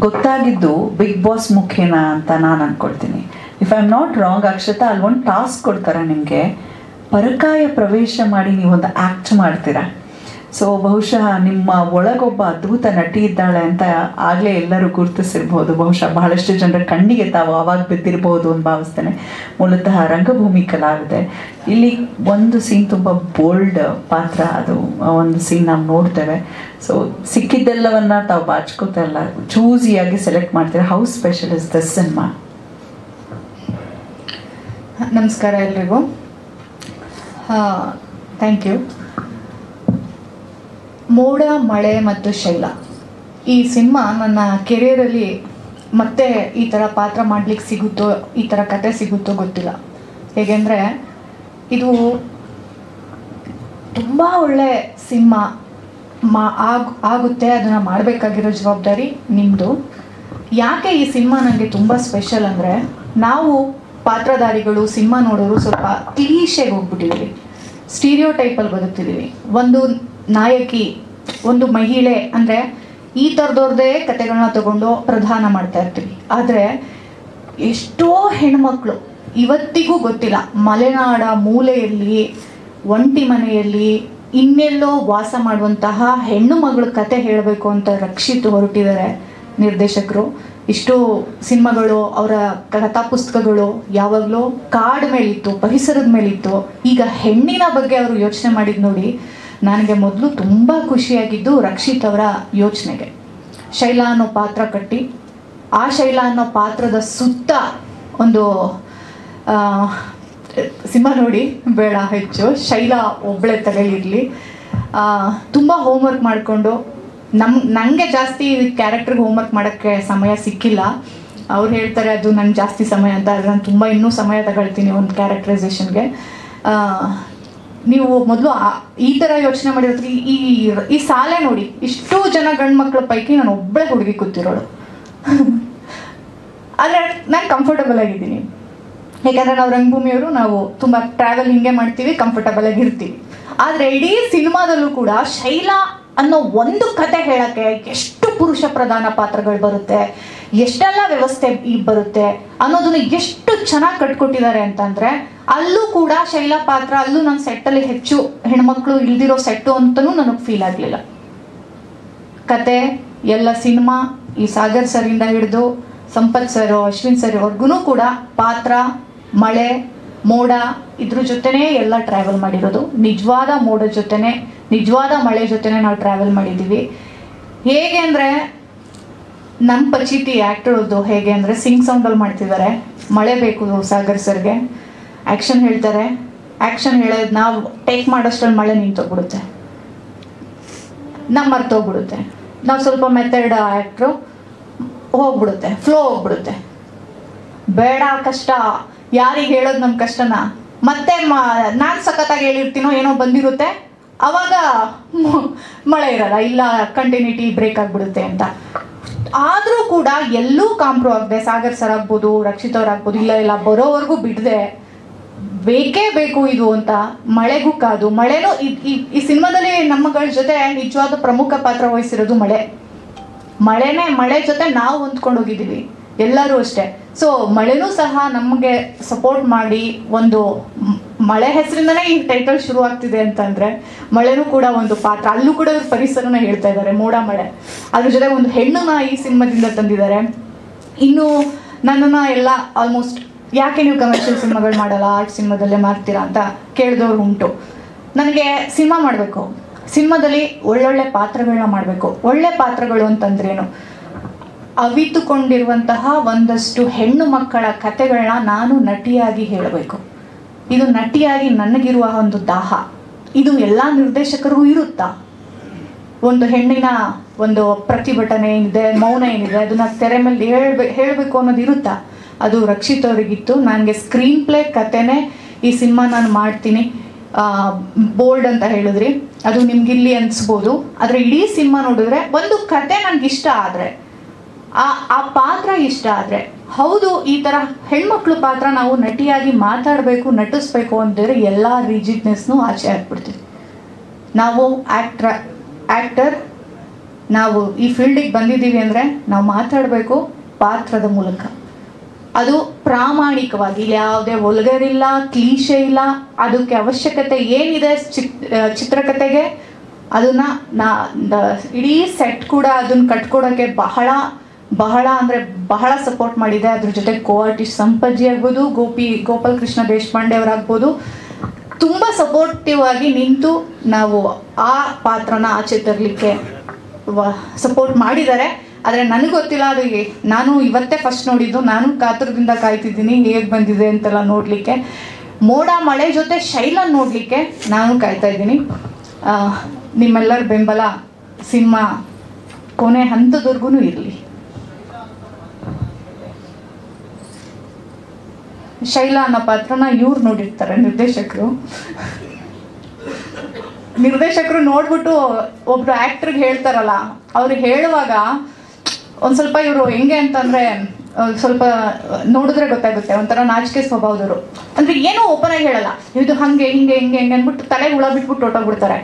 ಗೊತ್ತಾಗಿದ್ದು ಬಿಗ್ ಬಾಸ್ ಮುಖೇನ ಅಂತ ನಾನು ಅಂದ್ಕೊಳ್ತೀನಿ. If I am not wrong, Akshata ಅಲ್ಲಿ ಒಂದು ಟಾಸ್ಕ್ ಕೊಡ್ತಾರೆ ನಿಮಗೆ, ಪರಕಾಯ ಪ್ರವೇಶ ಮಾಡಿ ನೀವೊಂದು ಆ್ಯಕ್ಟ್ ಮಾಡ್ತೀರಾ. ಸೊ ಬಹುಶಃ ನಿಮ್ಮ ಒಳಗೊಬ್ಬ ಅದ್ಭುತ ನಟಿ ಇದ್ದಾಳೆ ಅಂತ ಆಗಲೇ ಎಲ್ಲರೂ ಗುರುತಿಸಿರ್ಬೋದು. ಬಹುಶಃ ಬಹಳಷ್ಟು ಜನರ ಕಣ್ಣಿಗೆ ತಾವು ಆವಾಗ ಬಿದ್ದಿರ್ಬೋದು ಅಂತ ಭಾವಿಸ್ತೇನೆ. ಮೂಲತಃ ರಂಗಭೂಮಿ ಕಲಾವಿದೆ. ಇಲ್ಲಿ ಒಂದು ಸೀನ್ ತುಂಬ ಬೋಲ್ಡ್ ಪಾತ್ರ, ಅದು ಒಂದು ಸೀನ್ ನಾವು ನೋಡ್ತೇವೆ. ಸೊ ಸಿಕ್ಕಿದ್ದೆಲ್ಲವನ್ನ ತಾವು ಬಾಚ್ಕೋತಾ ಇಲ್ಲ, ಚೂಸಿಯಾಗಿ ಸೆಲೆಕ್ಟ್ ಮಾಡ್ತೀರಾ. How special is this cinema? ನಮಸ್ಕಾರ ಎಲ್ರಿಗೂ. Thank you. ಮೋಡ, ಮಳೆ ಮತ್ತು ಶೈಲಾ ಈ ಸಿನಿಮಾ ನನ್ನ ಕೆರಿಯರಲ್ಲಿ ಮತ್ತೆ ಈ ಥರ ಪಾತ್ರ ಮಾಡಲಿಕ್ಕೆ ಸಿಗುತ್ತೋ, ಈ ಥರ ಕತೆ ಸಿಗುತ್ತೋ ಗೊತ್ತಿಲ್ಲ. ಹೇಗೆಂದರೆ ಇದು ತುಂಬ ಒಳ್ಳೆ ಸಿನಿಮಾ ಆಗುತ್ತೆ. ಅದನ್ನು ಮಾಡಬೇಕಾಗಿರೋ ಜವಾಬ್ದಾರಿ ನಿಮ್ಮದು. ಯಾಕೆ ಈ ಸಿನಿಮಾ ನನಗೆ ತುಂಬ ಸ್ಪೆಷಲ್ ಅಂದರೆ, ನಾವು ಪಾತ್ರಧಾರಿಗಳು ಸಿನಿಮಾ ನೋಡೋರು ಸ್ವಲ್ಪ ಕ್ಲೀಶೆಗೆ ಹೋಗ್ಬಿಟ್ಟಿದ್ದೀವಿ, ಸ್ಟೀರಿಯೋ ಟೈಪಲ್ಲಿ ಬದುಕ್ತಿದ್ದೀವಿ. ಒಂದು ನಾಯಕಿ, ಒಂದು ಮಹಿಳೆ ಅಂದರೆ ಈ ಥರದವ್ರದ್ದೇ ಕತೆಗಳನ್ನ ತಗೊಂಡು ಪ್ರಧಾನ ಮಾಡ್ತಾ ಇರ್ತೀವಿ. ಆದರೆ ಎಷ್ಟೋ ಹೆಣ್ಮಕ್ಳು ಇವತ್ತಿಗೂ ಗೊತ್ತಿಲ್ಲ, ಮಲೆನಾಡ ಮೂಲೆಯಲ್ಲಿ ಒಂಟಿ ಮನೆಯಲ್ಲಿ ಇನ್ನೆಲ್ಲೋ ವಾಸ ಮಾಡುವಂತಹ ಹೆಣ್ಣು ಮಗಳ ಕತೆ ಹೇಳಬೇಕು ಅಂತ ರಕ್ಷಿತ್ ಹೊರಟಿದ್ದಾರೆ ನಿರ್ದೇಶಕರು. ಇಷ್ಟು ಸಿನಿಮಾಗಳು, ಅವರ ಕಥಾ ಪುಸ್ತಕಗಳು ಯಾವಾಗಲೂ ಕಾಡು ಮೇಲಿತ್ತು, ಪರಿಸರದ ಮೇಲಿತ್ತು. ಈಗ ಹೆಣ್ಣಿನ ಬಗ್ಗೆ ಅವರು ಯೋಚನೆ ಮಾಡಿದ್ದು ನೋಡಿ ನನಗೆ ಮೊದಲು ತುಂಬ ಖುಷಿಯಾಗಿದ್ದು ರಕ್ಷಿತ್ ಅವರ ಯೋಚನೆಗೆ. ಶೈಲಾ ಅನ್ನೋ ಪಾತ್ರ ಕಟ್ಟಿ, ಆ ಶೈಲಾ ಅನ್ನೋ ಪಾತ್ರದ ಸುತ್ತ ಒಂದು ಸಿನಿಮಾ ನೋಡಿ ಬೇಡ ಹೆಚ್ಚು, ಶೈಲಾ ಒಬ್ಬಳೆ ತಲೆಯಲ್ಲಿರಲಿ. ತುಂಬ ಹೋಮ್ವರ್ಕ್ ಮಾಡಿಕೊಂಡು ನನಗೆ ಜಾಸ್ತಿ ಕ್ಯಾರೆಕ್ಟರ್ಗೆ ಹೋಮ್ವರ್ಕ್ ಮಾಡೋಕ್ಕೆ ಸಮಯ ಸಿಕ್ಕಿಲ್ಲ. ಅವ್ರು ಹೇಳ್ತಾರೆ ಅದು ನಂಗೆ ಜಾಸ್ತಿ ಸಮಯ ಅಂತ, ಆದರೆ ನಾನು ತುಂಬ ಇನ್ನೂ ಸಮಯ ತಗೊಳ್ತೀನಿ ಒಂದು ಕ್ಯಾರೆಕ್ಟರೈಸೇಷನ್ಗೆ. ನೀವು ಮೊದಲು ಈ ಥರ ಯೋಚನೆ ಮಾಡಿರೋದ್ರಿ. ಈ ಸಾಲೆ ನೋಡಿ, ಇಷ್ಟು ಜನ ಗಂಡು ಮಕ್ಕಳ ಪೈಕಿ ನಾನು ಒಬ್ಬಳೇ ಹುಡುಗಿ ಕೂತಿರೋಳು. ಆದರೆ ನಾನು ಕಂಫರ್ಟಬಲ್ ಆಗಿದ್ದೀನಿ. ಯಾಕಂದರೆ ನಾವು ರಂಗಭೂಮಿಯವರು, ನಾವು ತುಂಬ ಟ್ರಾವೆಲ್ ಹಿಂಗೆ ಮಾಡ್ತೀವಿ, ಕಂಫರ್ಟಬಲ್ ಆಗಿರ್ತೀವಿ. ಆದರೆ ಇಡೀ ಸಿನಿಮಾದಲ್ಲೂ ಕೂಡ ಶೈಲಾ ಅನ್ನೋ ಒಂದು ಕತೆ ಹೇಳೋಕ್ಕೆ ಎಷ್ಟು ಪುರುಷ ಪ್ರಧಾನ ಪಾತ್ರಗಳು ಬರುತ್ತೆ, ಎಷ್ಟೆಲ್ಲ ವ್ಯವಸ್ಥೆ ಬರುತ್ತೆ ಅನ್ನೋದನ್ನ ಎಷ್ಟು ಚೆನ್ನಾಗಿ ಕಟ್ಕೊಟ್ಟಿದ್ದಾರೆ ಅಂತಂದರೆ, ಅಲ್ಲೂ ಕೂಡ ಶೈಲಾ ಪಾತ್ರ, ಅಲ್ಲೂ ನನ್ನ ಸೆಟ್ಟಲ್ಲಿ ಹೆಚ್ಚು ಹೆಣ್ಮಕ್ಳು ಇಲ್ದಿರೋ ಸೆಟ್ಟು ಅಂತಲೂ ನನಗೆ ಫೀಲ್ ಆಗಲಿಲ್ಲ. ಕತೆ ಎಲ್ಲ ಸಿನಿಮಾ, ಈ ಸಾಗರ್ ಸರಿಂದ ಹಿಡಿದು ಸಂಪತ್ ಸರ್, ಅಶ್ವಿನ್ ಸರ್ ಅವ್ರಿಗೂ ಕೂಡ ಪಾತ್ರ, ಮಳೆ, ಮೋಡ ಇದ್ರ ಜೊತೆನೇ ಎಲ್ಲ ಟ್ರಾವೆಲ್ ಮಾಡಿರೋದು. ನಿಜವಾದ ಮೋಡದ ಜೊತೆನೆ, ನಿಜವಾದ ಮಳೆ ಜೊತೆನೆ ನಾವು ಟ್ರಾವೆಲ್ ಮಾಡಿದ್ದೀವಿ. ಹೇಗೆ ಅಂದರೆ ನಮ್ಮ ಪಚಿತಿ ಆ್ಯಕ್ಟರ್ದು ಹೇಗೆ ಅಂದರೆ ಸಿಂಗ್ ಸೌಂಡಲ್ಲಿ ಮಾಡ್ತಿದ್ದಾರೆ. ಮಳೆ ಬೇಕು ಸಾಗರ್ ಸರ್ಗೆ, ಆ್ಯಕ್ಷನ್ ಹೇಳ್ತಾರೆ, ಆ್ಯಕ್ಷನ್ ಹೇಳೋದು ನಾವು ಟೇಕ್ ಮಾಡೋಷ್ಟರಲ್ಲಿ ಮಳೆ ನಿಂತೋಗ್ಬಿಡುತ್ತೆ, ನಮ್ಮ ಮರ್ತೋಗ್ಬಿಡುತ್ತೆ. ನಾವು ಸ್ವಲ್ಪ ಮೆಥಡ್ ಆ್ಯಕ್ಟ್ರು ಹೋಗ್ಬಿಡುತ್ತೆ, ಫ್ಲೋ ಹೋಗ್ಬಿಡುತ್ತೆ. ಬೇಡ ಕಷ್ಟ, ಯಾರಿಗೆ ಹೇಳೋದು ನಮ್ಮ ಕಷ್ಟನ, ಮತ್ತೆ ನಾನು ಸಖತ್ತಾಗಿ ಹೇಳಿರ್ತೀನೋ ಏನೋ ಬಂದಿರುತ್ತೆ, ಅವಾಗ ಮಳೆ ಇರಲ್ಲ, ಇಲ್ಲ ಕಂಟಿನ್ಯೂಟಿ ಬ್ರೇಕ್ ಆಗಿಬಿಡುತ್ತೆ ಅಂತ. ಆದರೂ ಕೂಡ ಎಲ್ಲೂ ಕಾಂಪ್ರೋ ಆಗದೆ, ಸಾಗರ್ ಸರ್ ಆಗ್ಬೋದು, ರಕ್ಷಿತ್ ಅವ್ರು ಆಗ್ಬೋದು, ಇಲ್ಲ ಬರೋವರೆಗೂ ಬಿಡದೆ ಬೇಕೇ ಬೇಕು ಇದು ಅಂತ ಮಳೆಗೂ ಕಾದು, ಮಳೆನೂ ಈ ಸಿನಿಮಾದಲ್ಲಿ ನಮ್ಮಗಳ ಜೊತೆ ನಿಜವಾದ ಪ್ರಮುಖ ಪಾತ್ರ ವಹಿಸಿರೋದು ಮಳೆ ಜೊತೆ ನಾವು ಹೊಂದ್ಕೊಂಡು ಹೋಗಿದ್ದೀವಿ ಎಲ್ಲರೂ ಅಷ್ಟೇ. ಸೊ ಮಳೆನೂ ಸಹ ನಮಗೆ ಸಪೋರ್ಟ್ ಮಾಡಿ, ಒಂದು ಮಳೆ ಹೆಸರಿಂದನೇ ಈ ಟೈಟಲ್ ಶುರು ಆಗ್ತಿದೆ ಅಂತಂದ್ರೆ ಮಳೆನೂ ಕೂಡ ಒಂದು ಪಾತ್ರ. ಅಲ್ಲೂ ಕೂಡ ಇವ್ರ ಪರಿಸರನ ಹೇಳ್ತಾ ಇದ್ದಾರೆ, ಮೋಡ ಮಳೆ. ಅದ್ರ ಜೊತೆ ಒಂದು ಹೆಣ್ಣನ್ನ ಈ ಸಿನಿಮಾದಿಂದ ತಂದಿದ್ದಾರೆ. ಇನ್ನು ನನ್ನನ್ನ ಎಲ್ಲ ಆಲ್ಮೋಸ್ಟ್ ಯಾಕೆ ನೀವು ಕಮರ್ಷಿಯಲ್ ಸಿನಿಮಾಗಳು ಮಾಡಲ್ಲ, ಆರ್ಟ್ ಸಿನಿಮಾದಲ್ಲೇ ಮಾಡ್ತೀರಾ ಅಂತ ಕೇಳಿದವ್ರು ಉಂಟು. ನನಗೆ ಸಿನಿಮಾ ಮಾಡಬೇಕು, ಸಿನಿಮಾದಲ್ಲಿ ಒಳ್ಳೊಳ್ಳೆ ಪಾತ್ರಗಳನ್ನ ಮಾಡಬೇಕು. ಒಳ್ಳೆ ಪಾತ್ರಗಳು ಅಂತಂದ್ರೇನು, ಅವಿತುಕೊಂಡಿರುವಂತಹ ಒಂದಷ್ಟು ಹೆಣ್ಣು ಮಕ್ಕಳ ಕಥೆಗಳನ್ನ ನಾನು ನಟಿಯಾಗಿ ಹೇಳಬೇಕು. ಇದು ನಟಿಯಾಗಿ ನನಗಿರುವ ಒಂದು ದಾಹ. ಇದು ಎಲ್ಲ ನಿರ್ದೇಶಕರಿಗೂ ಇರುತ್ತಾ? ಒಂದು ಹೆಣ್ಣಿನ ಒಂದು ಪ್ರತಿಭಟನೆ ಏನಿದೆ, ಮೌನ ಏನಿದೆ, ಅದನ್ನ ತೆರೆ ಮೇಲೆ ಹೇಳಬೇಕು ಅನ್ನೋದು ಇರುತ್ತಾ? ಅದು ರಕ್ಷಿತ್ ಅವರಿಗಿತ್ತು. ನನಗೆ ಸ್ಕ್ರೀನ್ ಪ್ಲೇ ಕಥೆನೇ ಈ ಸಿನಿಮಾ ನಾನು ಮಾಡ್ತೀನಿ, ಬೋಲ್ಡ್ ಅಂತ ಹೇಳಿದ್ರಿ, ಅದು ನಿಮ್ಗಿಲ್ಲಿ ಅನ್ಸ್ಬೋದು. ಆದರೆ ಇಡೀ ಸಿನಿಮಾ ನೋಡಿದ್ರೆ ಒಂದು ಕತೆ ನನಗಿಷ್ಟ ಆದರೆ, ಆ ಪಾತ್ರ ಇಷ್ಟ ಆದರೆ, ಹೌದು ಈ ಥರ ಹೆಣ್ಮಕ್ಳು ಪಾತ್ರ ನಾವು ನಟಿಯಾಗಿ ಮಾತಾಡಬೇಕು, ನಟಿಸ್ಬೇಕು ಅಂತಿದ್ರೆ ಎಲ್ಲ ರಿಜಿಡ್ನೆಸ್ನು ಆಚೆ ಹಾಕ್ಬಿಡ್ತೀವಿ. ನಾವು ಆ್ಯಕ್ಟರ್ ನಾವು ಈ ಫೀಲ್ಡಿಗೆ ಬಂದಿದ್ದೀವಿ ಅಂದರೆ ನಾವು ಮಾತಾಡಬೇಕು ಪಾತ್ರದ ಮೂಲಕ. ಅದು ಪ್ರಾಮಾಣಿಕವಾಗಿ, ಯಾವುದೇ ಒಲ್ಗರಿಲ್ಲ, ಕ್ಲೀಶೆ ಇಲ್ಲ. ಅದಕ್ಕೆ ಅವಶ್ಯಕತೆ ಏನಿದೆ ಚಿತ್ರಕಥೆಗೆ ಅದನ್ನ ಇಡೀ ಸೆಟ್ ಕೂಡ ಅದನ್ನ ಕಟ್ಕೊಡೋಕ್ಕೆ ಬಹಳ ಅಂದರೆ ಬಹಳ ಸಪೋರ್ಟ್ ಮಾಡಿದೆ. ಅದ್ರ ಜೊತೆ ಕೋ ಆರ್ಟಿಸ್ಟ್ ಸಂಪಜ್ಜಿ ಆಗ್ಬೋದು, ಗೋಪಾಲ್ ಕೃಷ್ಣ ದೇಶಪಾಂಡೆ ಅವರಾಗ್ಬೋದು, ತುಂಬ ಸಪೋರ್ಟಿವ್ ಆಗಿ ನಿಂತು ನಾವು ಆ ಪಾತ್ರನ ಆಚೆ ತರಲಿಕ್ಕೆ ಸಪೋರ್ಟ್ ಮಾಡಿದ್ದಾರೆ. ಆದರೆ ನನಗೆ ಗೊತ್ತಿಲ್ಲ, ಅದು ನಾನು ಇವತ್ತೇ ಫಸ್ಟ್ ನೋಡಿದ್ದು, ನಾನು ಕಾತುರದಿಂದ ಕಾಯ್ತಿದ್ದೀನಿ ಹೇಗೆ ಬಂದಿದೆ ಅಂತೆಲ್ಲ ನೋಡಲಿಕ್ಕೆ. ಮೋಡ ಮಳೆ ಜೊತೆ ಶೈಲನ್ ನೋಡಲಿಕ್ಕೆ ನಾನು ಕಾಯ್ತಾ ಇದ್ದೀನಿ. ನಿಮ್ಮೆಲ್ಲರ ಬೆಂಬಲ ಸಿನಿಮಾ ಕೊನೆ ಹಂತದವರೆಗೂ ಇರಲಿ. ಶೈಲಾ ಅನ್ನೋ ಪಾತ್ರನ ಇವ್ರು ನೋಡಿರ್ತಾರೆ ನಿರ್ದೇಶಕರು ನೋಡ್ಬಿಟ್ಟು ಒಬ್ರು ಆಕ್ಟರ್ಗೆ ಹೇಳ್ತಾರಲ್ಲ, ಅವ್ರು ಹೇಳುವಾಗ ಒಂದ್ ಸ್ವಲ್ಪ ಇವರು ಹೆಂಗೆ ಅಂತಂದ್ರೆ ಸ್ವಲ್ಪ ನೋಡಿದ್ರೆ ಗೊತ್ತಾಗುತ್ತೆ, ಒಂಥರ ನಾಚಿಕೆ ಸ್ವಭಾವದವರು. ಅಂದ್ರೆ ಏನೋ ಓಪನ್ ಆಗಿ ಹೇಳಲ್ಲ, ಇದು ಹಂಗೆ ಹಿಂಗೆ ಹಿಂಗೆ ಹಿಂಗೆ ಅನ್ಬಿಟ್ಟು ತಲೆಗೆ ಹುಳ ಬಿಟ್ಬಿಟ್ಟು ಹೊಟ್ಟೋಗ್ಬಿಡ್ತಾರೆ,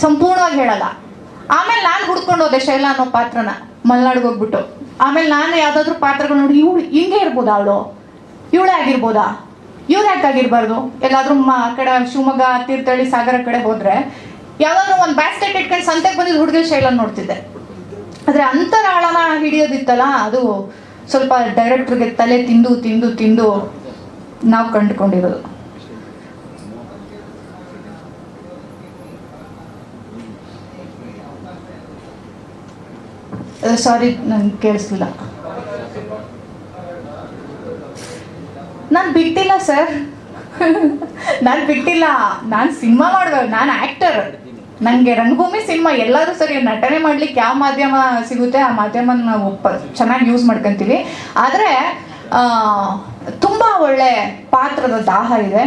ಸಂಪೂರ್ಣವಾಗಿ ಹೇಳಲ್ಲ. ಆಮೇಲೆ ನಾನು ಹುಡ್ಕೊಂಡು ಹೋದೆ ಶೈಲಾ ಅನ್ನೋ ಪಾತ್ರನ ಮಲ್ನಾಡ್ಗೆ ಹೋಗ್ಬಿಟ್ಟು. ಆಮೇಲೆ ನಾನು ಯಾವ್ದಾದ್ರು ಪಾತ್ರಗಳು ನೋಡಿ, ಇವಳು ಹಿಂಗೆ ಇರ್ಬೋದಾ, ಇವಳೇ ಆಗಿರ್ಬೋದಾ, ಇವ್ರು ಯಾಕೆ ಆಗಿರ್ಬಾರ್ದು? ಎಲ್ಲಾದ್ರೂ ಆ ಕಡೆ ಶಿವಮೊಗ್ಗ, ತೀರ್ಥಹಳ್ಳಿ, ಸಾಗರ ಕಡೆ ಹೋದ್ರೆ ಯಾವ್ದಾದ್ರು ಒಂದು ಬ್ಯಾಸ್ಕೆಟ್ ಇಟ್ಕೊಂಡು ಸಂತೆಗೆ ಬಂದಿದ್ದು ಹುಡುಗಿ ಶೈಲನ್ ನೋಡ್ತಿದ್ದೆ. ಆದ್ರೆ ಅಂತರಾಳನ ಹಿಡಿಯೋದಿತ್ತಲ್ಲ, ಅದು ಸ್ವಲ್ಪ ಡೈರೆಕ್ಟರ್ಗೆ ತಲೆ ತಿಂದು ತಿಂದು ತಿಂದು ನಾವು ಕಂಡುಕೊಂಡಿರೋದು. ಸಾರಿ, ನನ್ಗೆ ಕೇಳಿಸ್ಲಿಲ್ಲ. ನಾನು ಬಿಟ್ಟಿಲ್ಲ ಸರ್, ನಾನು ಬಿಟ್ಟಿಲ್ಲ. ನಾನು ಸಿನಿಮಾ ಮಾಡ್ಬೇಕು, ನಾನು ಆಕ್ಟರ್. ನನಗೆ ರಂಗಭೂಮಿ ಸಿನಿಮಾ ಎಲ್ಲರೂ ಸರಿ, ನಟನೆ ಮಾಡ್ಲಿಕ್ಕೆ ಯಾವ ಮಾಧ್ಯಮ ಸಿಗುತ್ತೆ ಆ ಮಾಧ್ಯಮನ ನಾವು ಚೆನ್ನಾಗಿ ಯೂಸ್ ಮಾಡ್ಕೊಂತೀವಿ. ಆದರೆ ತುಂಬ ಒಳ್ಳೆ ಪಾತ್ರದ ದಾಹ ಇದೆ.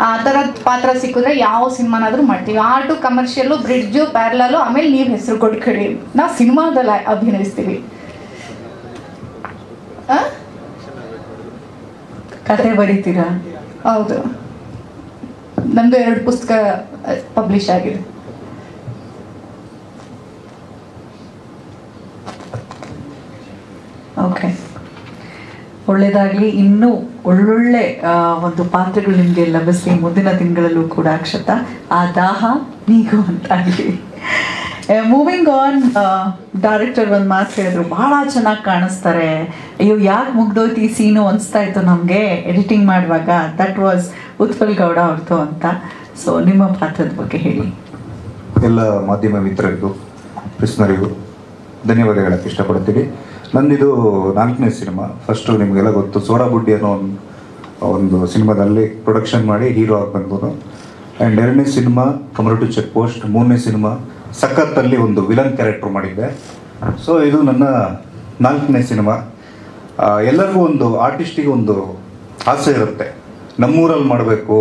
ಆ ಥರದ ಪಾತ್ರ ಸಿಕ್ಕಿದ್ರೆ ಯಾವ ಸಿನಿಮಾನಾದ್ರೂ ಮಾಡ್ತೀವಿ. ಆರ್ಟು, ಕಮರ್ಷಿಯಲ್ಲು, ಬ್ರಿಡ್ಜು, ಪ್ಯಾರಲಲು, ಆಮೇಲೆ ನೀವು ಹೆಸರು ಕೊಟ್ಕೊಳ್ಳಿ, ನಾವು ಸಿನಿಮಾದಲ್ಲಿ ಅಭಿನಯಿಸ್ತೀವಿ. ಕತೆ ಬರೀತೀರಾ? ಹೌದು, ನಮ್ದು 2 ಪುಸ್ತಕ ಪಬ್ಲಿಷ್ ಆಗಿದೆ. ಓಕೆ, ಒಳ್ಳೇದಾಗಲಿ. ಇನ್ನೂ ಒಳ್ಳೊಳ್ಳೆ ಒಂದು ಪಾತ್ರಗಳು ನಿಮಗೆ ಲಭಿಸಲಿ ಮುಂದಿನ ತಿಂಗಳಲ್ಲೂ ಕೂಡ. ಅಕ್ಷತಾ, ಆ ದಾಹ ನೀಗುವಂತಾಗಲಿ. ಮೂವಿಂಗ್ ಆನ್, ಡೈರೆಕ್ಟರ್ ಒಂದು ಮಾತು ಹೇಳಿದ್ರು, ಬಹಳ ಚೆನ್ನಾಗಿ ಕಾಣಿಸ್ತಾರೆ, ಅಯ್ಯೋ ಯಾಕೆ ಮುಗ್ದೋಯ್ತು ಈ ಸೀನು ಅನಿಸ್ತಾ ಇತ್ತು ನಮಗೆ ಎಡಿಟಿಂಗ್ ಮಾಡುವಾಗ. ದಟ್ ವಾಸ್ ಉತ್ಪಲ್ ಗೌಡ ಅವ್ರದ್ದು ಅಂತ. ಸೊ ನಿಮ್ಮ ಪಾತ್ರದ ಬಗ್ಗೆ ಹೇಳಿ. ಎಲ್ಲ ಮಾಧ್ಯಮ ಮಿತ್ರರಿಗೂ, ಪ್ರಿಸ್ನರಿಗೂ ಧನ್ಯವಾದ ಹೇಳಕ್ಕೆ ಇಷ್ಟಪಡ್ತೀನಿ. ನಂದಿದು 4ನೇ ಸಿನಿಮಾ. ಫಸ್ಟು ನಿಮಗೆಲ್ಲ ಗೊತ್ತು, ಸೋಡಾ ಬುಡ್ಡಿ ಅನ್ನೋ ಒಂದು ಸಿನಿಮಾದಲ್ಲಿ ಪ್ರೊಡಕ್ಷನ್ ಮಾಡಿ ಹೀರೋ ಆಗಿ ಬಂದನು. ಆ್ಯಂಡ್ 2ನೇ cinema Kamarottu check post. 3ನೇ ಸಿನಿಮಾ ಸಖತ್ತಲ್ಲಿ ಒಂದು ವಿಲನ್ ಕ್ಯಾರೆಕ್ಟರ್ ಮಾಡಿದ್ದೆ. ಸೊ ಇದು ನನ್ನ 4ನೇ ಸಿನಿಮಾ. ಎಲ್ಲರಿಗೂ ಒಂದು ಆರ್ಟಿಸ್ಟಿಗೆ ಒಂದು ಆಸೆ ಇರುತ್ತೆ, ನಮ್ಮೂರಲ್ಲಿ ಮಾಡಬೇಕು,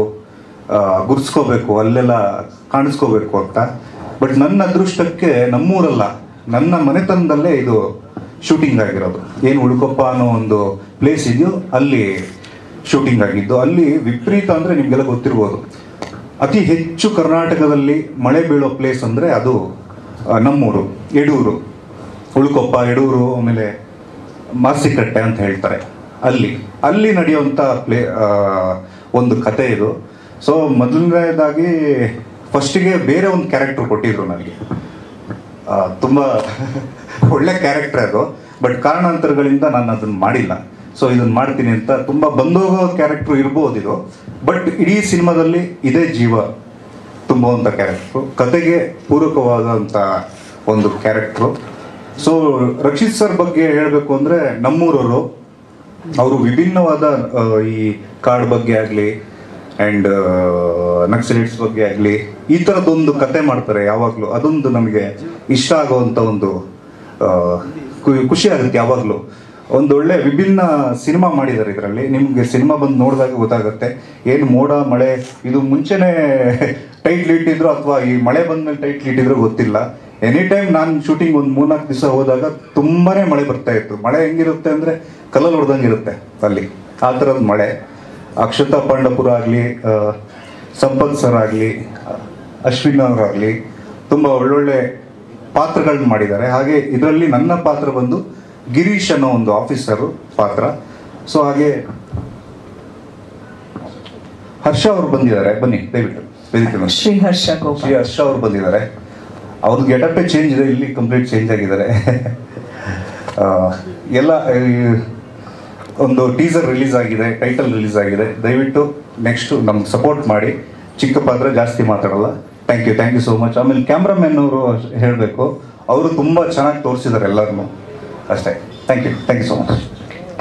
ಗುರ್ಸ್ಕೋಬೇಕು, ಅಲ್ಲೆಲ್ಲ ಕಾಣಿಸ್ಕೋಬೇಕು ಅಂತ. ಬಟ್ ನನ್ನ ಅದೃಷ್ಟಕ್ಕೆ ನಮ್ಮೂರಲ್ಲ, ನನ್ನ ಮನೆತನದಲ್ಲೇ ಇದು ಶೂಟಿಂಗ್ ಆಗಿರೋದು. ಏನು ಉಳ್ಕೊಪ್ಪ ಅನ್ನೋ ಒಂದು ಪ್ಲೇಸ್ ಇದೆಯೋ ಅಲ್ಲಿ ಶೂಟಿಂಗ್ ಆಗಿದ್ದು. ಅಲ್ಲಿ ವಿಪರೀತ ಅಂದರೆ ನಿಮಗೆಲ್ಲ ಗೊತ್ತಿರ್ಬೋದು, ಅತಿ ಹೆಚ್ಚು ಕರ್ನಾಟಕದಲ್ಲಿ ಮಳೆ ಬೀಳೋ ಪ್ಲೇಸ್ ಅಂದರೆ ಅದು ನಮ್ಮೂರು ಯಡೂರು, ಉಳ್ಕೊಪ್ಪ, ಯಡೂರು, ಆಮೇಲೆ ಮಾಸಿಕಟ್ಟೆ ಅಂತ ಹೇಳ್ತಾರೆ. ಅಲ್ಲಿ ನಡೆಯುವಂಥ ಒಂದು ಕತೆ ಇದು. ಸೊ ಮೊದಲನೇದಾಗಿ ಫಸ್ಟಿಗೆ ಬೇರೆ ಒಂದು ಕ್ಯಾರೆಕ್ಟರ್ ಕೊಟ್ಟಿದ್ರು ನನಗೆ, ತುಂಬ ಒಳ್ಳೆ ಕ್ಯಾರೆಕ್ಟರ್ ಅದು. ಬಟ್ ಕಾರಣಾಂತರಗಳಿಂದ ನಾನು ಅದನ್ನು ಮಾಡಿಲ್ಲ. ಸೊ ಇದನ್ನು ಮಾಡ್ತೀನಿ ಅಂತ ತುಂಬ ಬಂದೋಗೋ ಕ್ಯಾರೆಕ್ಟ್ರು ಇರ್ಬೋದು ಇದು, ಬಟ್ ಇಡೀ ಸಿನಿಮಾದಲ್ಲಿ ಇದೇ ಜೀವ ತುಂಬುವಂಥ ಕ್ಯಾರೆಕ್ಟ್ರು, ಕತೆಗೆ ಪೂರಕವಾದಂಥ ಒಂದು ಕ್ಯಾರೆಕ್ಟ್ರು. ಸೊ ರಕ್ಷಿತ್ ಸರ್ ಬಗ್ಗೆ ಹೇಳಬೇಕು ಅಂದರೆ ನಮ್ಮೂರವರು, ಅವರು ವಿಭಿನ್ನವಾದ ಈ ಕಾಡ್ ಬಗ್ಗೆ ಆಗಲಿ ಆ್ಯಂಡ್ ನಕ್ಸಲೈಟ್ಸ್ ಬಗ್ಗೆ ಆಗಲಿ ಈ ಥರದ್ದೊಂದು ಕತೆ ಮಾಡ್ತಾರೆ ಯಾವಾಗಲೂ. ಅದೊಂದು ನಮಗೆ ಇಷ್ಟ ಆಗುವಂಥ ಒಂದು ಖುಷಿ ಆಗುತ್ತೆ ಯಾವಾಗಲೂ. ಒಂದೊಳ್ಳೆ ವಿಭಿನ್ನ ಸಿನಿಮಾ ಮಾಡಿದ್ದಾರೆ ಇದರಲ್ಲಿ. ನಿಮಗೆ ಸಿನಿಮಾ ಬಂದು ನೋಡಿದಾಗ ಗೊತ್ತಾಗುತ್ತೆ ಏನು ಮೋಡ ಮಳೆ ಇದು ಮುಂಚೆನೇ ಟೈಟ್ಲ್ ಇಟ್ಟಿದ್ರು ಅಥವಾ ಈ ಮಳೆ ಬಂದಮೇಲೆ ಟೈಟ್ಲ್ ಇಟ್ಟಿದ್ರು ಗೊತ್ತಿಲ್ಲ. ಎನಿ ಟೈಮ್ ನಾನು ಶೂಟಿಂಗ್ ಒಂದು 3-4 ದಿವಸ ಹೋದಾಗ ತುಂಬಾ ಮಳೆ ಬರ್ತಾ ಇತ್ತು. ಮಳೆ ಹೆಂಗಿರುತ್ತೆ ಅಂದರೆ ಕಲ್ಲಲ್ಲಿ ಹೊಡೆದಂಗೆ ಇರುತ್ತೆ ಅಲ್ಲಿ, ಆ ಥರದ ಮಳೆ. ಅಕ್ಷತಾ ಪಾಂಡಪುರ ಆಗಲಿ, ಸಂಪತ್ ಸರ್ ಆಗಲಿ, ಅಶ್ವಿನ್ ಅವರಾಗಲಿ ತುಂಬ ಒಳ್ಳೊಳ್ಳೆ ಪಾತ್ರಗಳನ್ನ ಮಾಡಿದ್ದಾರೆ. ಹಾಗೆ ಇದರಲ್ಲಿ ನನ್ನ ಪಾತ್ರ ಬಂದು ಗಿರೀಶ್ ಅನ್ನೋ ಒಂದು ಆಫೀಸರು ಪಾತ್ರ. ಸೊ ಹಾಗೆ ಹರ್ಷ ಅವರು ಬಂದಿದ್ದಾರೆ, ಬನ್ನಿ ದಯವಿಟ್ಟು ವೇದಿಕೆ. ಶ್ರೀ ಹರ್ಷ ಅವರು ಬಂದಿದ್ದಾರೆ. ಅವ್ರದ್ದು ಗೆಟಪ್ಪೇ ಚೇಂಜ್ ಇದೆ, ಇಲ್ಲಿ ಕಂಪ್ಲೀಟ್ ಚೇಂಜ್ ಆಗಿದ್ದಾರೆ. ಎಲ್ಲ ಒಂದು ಟೀಸರ್ ರಿಲೀಸ್ ಆಗಿದೆ, ಟೈಟಲ್ ರಿಲೀಸ್ ಆಗಿದೆ. ದಯವಿಟ್ಟು ನೆಕ್ಸ್ಟು ನಮ್ಗೆ ಸಪೋರ್ಟ್ ಮಾಡಿ. ಚಿಕ್ಕ ಪಾತ್ರ, ಜಾಸ್ತಿ ಮಾತಾಡಲ್ಲ. Thank you so much. ಆಮೇಲೆ ಕ್ಯಾಮ್ರಾಮನ್ ಅವರು ಹೇಳಬೇಕು, ಅವರು ತುಂಬ ಚೆನ್ನಾಗಿ ತೋರಿಸಿದ್ದಾರೆ ಎಲ್ಲರನ್ನು, ಅಷ್ಟೇ. Thank you so much.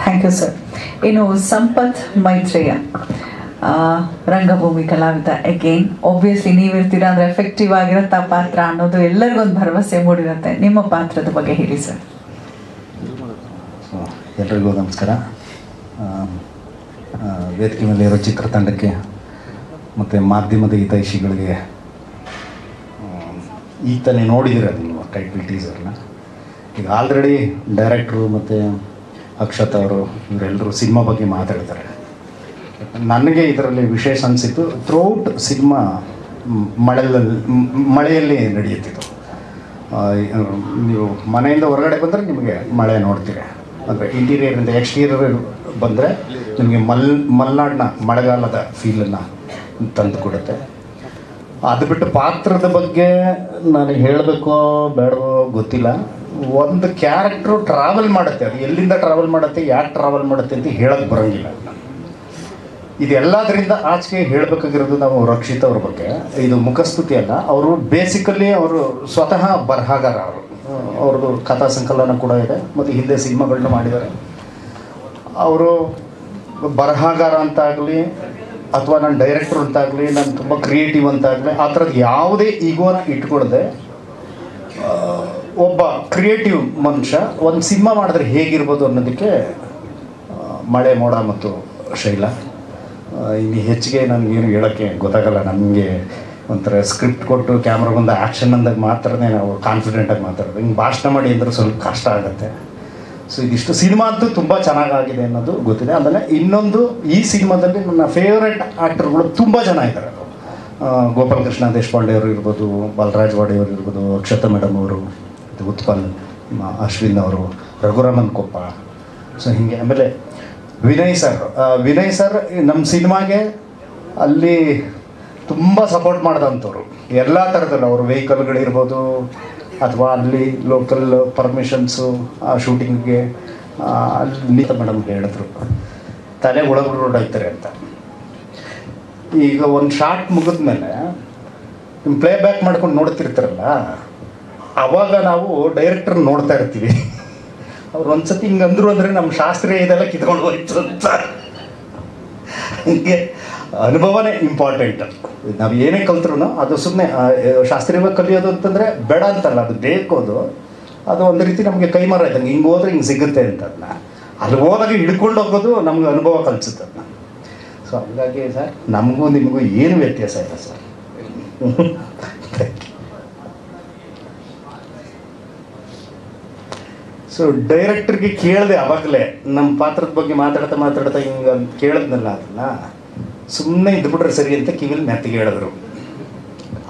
Thank you sir. ಇನ್ನು ಸಂಪತ್ ಮೈತ್ರೇಯ, ರಂಗಭೂಮಿ ಕಲಾವಿದ. ಅಗೇನ್ ಆಬ್ವಿಯಸ್ಲಿ ನೀವಿರ್ತೀರಾ ಅಂದರೆ ಎಫೆಕ್ಟಿವ್ ಆಗಿರುತ್ತೆ ಆ ಪಾತ್ರ ಅನ್ನೋದು ಎಲ್ಲರಿಗೊಂದು ಭರವಸೆ ಮೂಡಿರುತ್ತೆ. ನಿಮ್ಮ ಪಾತ್ರದ ಬಗ್ಗೆ ಹೇಳಿ ಸರ್. ಎಲ್ರಿಗೂ ನಮಸ್ಕಾರ. ವೇದಿಕೆ ಮೇಲೆ ಇರೋ ಚಿತ್ರತಂಡಕ್ಕೆ ಮತ್ತು ಮಾಧ್ಯಮದ ಹಿತೈಷಿಗಳಿಗೆ, ಈಗ ತಾನೇ ನೋಡಿದಿರ ನೀವು ಟೈಟಲ್ ಟೀಸರ್ನ. ಈಗ ಆಲ್ರೆಡಿ ಡೈರೆಕ್ಟ್ರು ಮತ್ತು ಅಕ್ಷತಾ ಅವರು ಇವರೆಲ್ಲರೂ ಸಿನಿಮಾ ಬಗ್ಗೆ ಮಾತಾಡ್ತಾರೆ. ನನಗೆ ಇದರಲ್ಲಿ ವಿಶೇಷ ಅನಿಸಿತ್ತು, ಥ್ರೂಔಟ್ ಸಿನಿಮಾ ಮಳೆಯಲ್ಲಿ ನಡೆಯುತ್ತಿತ್ತು. ನೀವು ಮನೆಯಿಂದ ಹೊರಗಡೆ ಬಂದರೆ ನಿಮಗೆ ಮಳೆ ನೋಡ್ತೀರಿ, ಅಂದರೆ ಇಂಟೀರಿಯರಿಂದ ಎಕ್ಸ್ಟೀರಿಯರ್ ಬಂದರೆ ನಿಮಗೆ ಮಲೆನಾಡಿನ ಮಳೆಗಾಲದ ಫೀಲನ್ನು ತಂದು ಕೊಡುತ್ತೆ. ಅದು ಬಿಟ್ಟು ಪಾತ್ರದ ಬಗ್ಗೆ ನಾನು ಹೇಳಬೇಕೋ ಬೇಡವೋ ಗೊತ್ತಿಲ್ಲ. ಒಂದು ಕ್ಯಾರೆಕ್ಟ್ರು ಟ್ರಾವೆಲ್ ಮಾಡುತ್ತೆ, ಅದು ಎಲ್ಲಿಂದ ಟ್ರಾವೆಲ್ ಮಾಡುತ್ತೆ, ಯಾಕೆ ಟ್ರಾವೆಲ್ ಮಾಡುತ್ತೆ ಅಂತ ಹೇಳೋಕ್ಕೆ ಬರೋಂಗಿಲ್ಲ. ಇದೆಲ್ಲದರಿಂದ ಆಚೆಗೆ ಹೇಳಬೇಕಾಗಿರೋದು ನಾವು ರಕ್ಷಿತ್ ಅವ್ರ ಬಗ್ಗೆ. ಇದು ಮುಖಸ್ತುತಿ ಅಲ್ಲ, ಅವರು ಬೇಸಿಕಲಿ ಅವರು ಸ್ವತಃ ಬರಹಗಾರ. ಅವ್ರದ್ದು ಕಥಾ ಸಂಕಲನ ಕೂಡ ಇದೆ ಮತ್ತು ಹಿಂದೆ ಸಿನಿಮಾಗಳನ್ನ ಮಾಡಿದ್ದಾರೆ. ಅವರು ಬರಹಗಾರ ಅಂತಾಗಲಿ ಅಥವಾ ನಾನು ಡೈರೆಕ್ಟ್ರ್ ಅಂತಾಗಲಿ, ನಾನು ತುಂಬ ಕ್ರಿಯೇಟಿವ್ ಅಂತಾಗಲಿ ಆ ಥರದ್ದು ಯಾವುದೇ ಈಗೋನ ಇಟ್ಕೊಳ್ದೆ ಒಬ್ಬ ಕ್ರಿಯೇಟಿವ್ ಮನುಷ್ಯ ಒಂದು ಸಿನಿಮಾ ಮಾಡಿದ್ರೆ ಹೇಗಿರ್ಬೋದು ಅನ್ನೋದಕ್ಕೆ ಮಳೆ, ಮೋಡ ಮತ್ತು ಶೈಲಾ. ಇನ್ನು ಹೆಚ್ಚಿಗೆ ನನಗೇನು ಹೇಳೋಕ್ಕೆ ಗೊತ್ತಾಗಲ್ಲ. ನನಗೆ ಒಂಥರ ಸ್ಕ್ರಿಪ್ಟ್ ಕೊಟ್ಟು ಕ್ಯಾಮ್ರಾ ಬಂದು ಆ್ಯಕ್ಷನ್ ಅಂದಾಗ ಮಾತ್ರನೇ ನಾವು ಕಾನ್ಫಿಡೆಂಟಾಗಿ ಮಾತಾಡೋದು. ಹಿಂಗೆ ಭಾಷಣ ಮಾಡಿ ಅಂದರೆ ಸ್ವಲ್ಪ ಕಷ್ಟ ಆಗುತ್ತೆ. ಸೊ ಇದಿಷ್ಟು ಸಿನಿಮಾ ಅಂತೂ ತುಂಬ ಚೆನ್ನಾಗಾಗಿದೆ ಅನ್ನೋದು ಗೊತ್ತಿದೆ. ಆಮೇಲೆ ಇನ್ನೊಂದು, ಈ ಸಿನಿಮಾದಲ್ಲಿ ನನ್ನ ಫೇವ್ರೆಟ್ ಆ್ಯಕ್ಟರ್ಗಳು ತುಂಬ ಜನ ಇದ್ದಾರೆ. ಗೋಪಾಲಕೃಷ್ಣ ದೇಶಪಾಂಡೆ ಅವರು ಇರ್ಬೋದು, ಬಾಲರಾಜ್ ವಾಡಿ ಅವರು ಇರ್ಬೋದು, ಅಕ್ಷತಾ ಮೇಡಮ್ ಅವರು, ಉತ್ಪಲ್, ಅಶ್ವಿನ್ ಅವರು, ರಘುರಾಮನ್ ಕೊಪ್ಪ. ಸೊ ಹೀಗೆ. ಆಮೇಲೆ ವಿನಯ್ ಸರ್ ನಮ್ಮ ಸಿನಿಮಾಗೆ ಅಲ್ಲಿ ತುಂಬ ಸಪೋರ್ಟ್ ಮಾಡಿದಂಥವ್ರು ಎಲ್ಲ ಥರದಲ್ಲೂ. ಅವರು ವೆಹಿಕಲ್ಗಳಿರ್ಬೋದು ಅಥವಾ ಅಲ್ಲಿ ಲೋಕಲ್ ಪರ್ಮಿಷನ್ಸು, ಆ ಶೂಟಿಂಗ್ಗೆ ಅಲ್ಲಿ ಮೇಡಮ್ ಹೇಳಿದ್ರು ತಲೆ ಒಳಗಡೆ ಹೊರಡಾಯ್ತಾರೆ ಅಂತ. ಈಗ ಒಂದು ಶಾರ್ಟ್ ಮುಗಿದ್ಮೇಲೆ ನಿಮ್ಮ ಪ್ಲೇ ಬ್ಯಾಕ್ ಮಾಡ್ಕೊಂಡು ನೋಡ್ತಿರ್ತಾರಲ್ಲ, ಆವಾಗ ನಾವು ಡೈರೆಕ್ಟರ್ ನೋಡ್ತಾ ಇರ್ತೀವಿ. ಅವ್ರು ಒಂದ್ಸತಿ ಹಿಂಗೆ ಅಂದರು ಅಂದರೆ ನಮ್ಮ ಶಾಸ್ತ್ರೀಯ ಇದೆಲ್ಲ ಕಿತ್ಕೊಂಡು ಹೋಯ್ತು ಅಂತ. ಹೀಗೆ ಅನುಭವನೇ ಇಂಪಾರ್ಟೆಂಟ್. ನಾವು ಏನೇ ಕಲ್ತ್ರು ಅದು ಸುಮ್ಮನೆ ಶಾಸ್ತ್ರೀಯವಾಗಿ ಕಲಿಯೋದು ಅಂತಂದರೆ ಬೇಡ ಅಂತಲ್ಲ, ಅದು ಬೇಕು. ಅದು ಒಂದು ರೀತಿ ನಮಗೆ ಕೈಮರ ಇದ್ದಂಗೆ, ಹಿಂಗೆ ಹೋದ್ರೆ ಹಿಂಗೆ ಸಿಗುತ್ತೆ ಅಂತ. ಅದನ್ನ ಅಲ್ಲಿ ಹೋದಾಗ ಹಿಡ್ಕೊಂಡು ಹೋಗೋದು ನಮ್ಗೆ ಅನುಭವ ಕಲಿಸುತ್ತೆ ಅದನ್ನ. ಸೊ ಹಾಗಾಗಿ ಸರ್ ನಮಗೂ ನಿಮಗೂ ಏನು ವ್ಯತ್ಯಾಸ ಇಲ್ಲ ಸರ್. ಸೊ ಡೈರೆಕ್ಟರ್ಗೆ ಕೇಳಿದೆ ಅವಾಗಲೇ ನಮ್ಮ ಪಾತ್ರದ ಬಗ್ಗೆ ಮಾತಾಡ್ತಾ ಹಿಂಗೆ ಕೇಳಿದ್ನಲ್ಲ ಅದನ್ನ ಸುಮ್ಮನೆ ಇದ್ಬಿಟ್ರೆ ಸರಿ ಅಂತ ಕಿವಿಲಿ ಮೆತ್ತಿಗೆ ಹೇಳಿದ್ರು.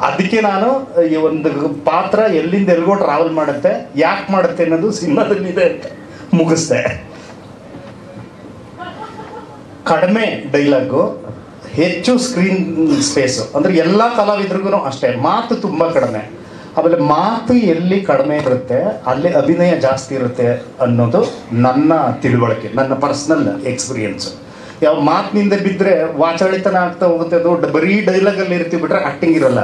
ಅದಕ್ಕೆ ನಾನು ಈ ಒಂದು ಪಾತ್ರ ಎಲ್ಲಿಂದ ಎಲ್ಗೋ ಟ್ರಾವೆಲ್ ಮಾಡುತ್ತೆ, ಯಾಕೆ ಮಾಡುತ್ತೆ ಅನ್ನೋದು ಸಿನಿಮಾದಲ್ಲಿದೆ ಅಂತ ಮುಗಿಸ್ದೆ. ಕಡಿಮೆ ಡೈಲಾಗು, ಹೆಚ್ಚು ಸ್ಕ್ರೀನ್ ಸ್ಪೇಸು, ಅಂದರೆ ಎಲ್ಲ ಕಲಾವಿದ್ರಿಗೂ ಅಷ್ಟೇ. ಮಾತು ತುಂಬ ಕಡಿಮೆ. ಆಮೇಲೆ ಮಾತು ಎಲ್ಲಿ ಕಡಿಮೆ ಇರುತ್ತೆ ಅಲ್ಲಿ ಅಭಿನಯ ಜಾಸ್ತಿ ಇರುತ್ತೆ ಅನ್ನೋದು ನನ್ನ ತಿಳುವಳಿಕೆ, ನನ್ನ ಪರ್ಸ್ನಲ್ ಎಕ್ಸ್ಪೀರಿಯನ್ಸು. ಯಾವ ಮಾತಿನಿಂದ ಬಿದ್ದರೆ ವಾಚಾಳಿತನ ಆಗ್ತಾ ಹೋಗುತ್ತೆ, ಅದು ಬರೀ ಡೈಲಾಗಲ್ಲಿ ಇರ್ತೀವಿ ಬಿಟ್ರೆ ಆ್ಯಕ್ಟಿಂಗ್ ಇರೋಲ್ಲ.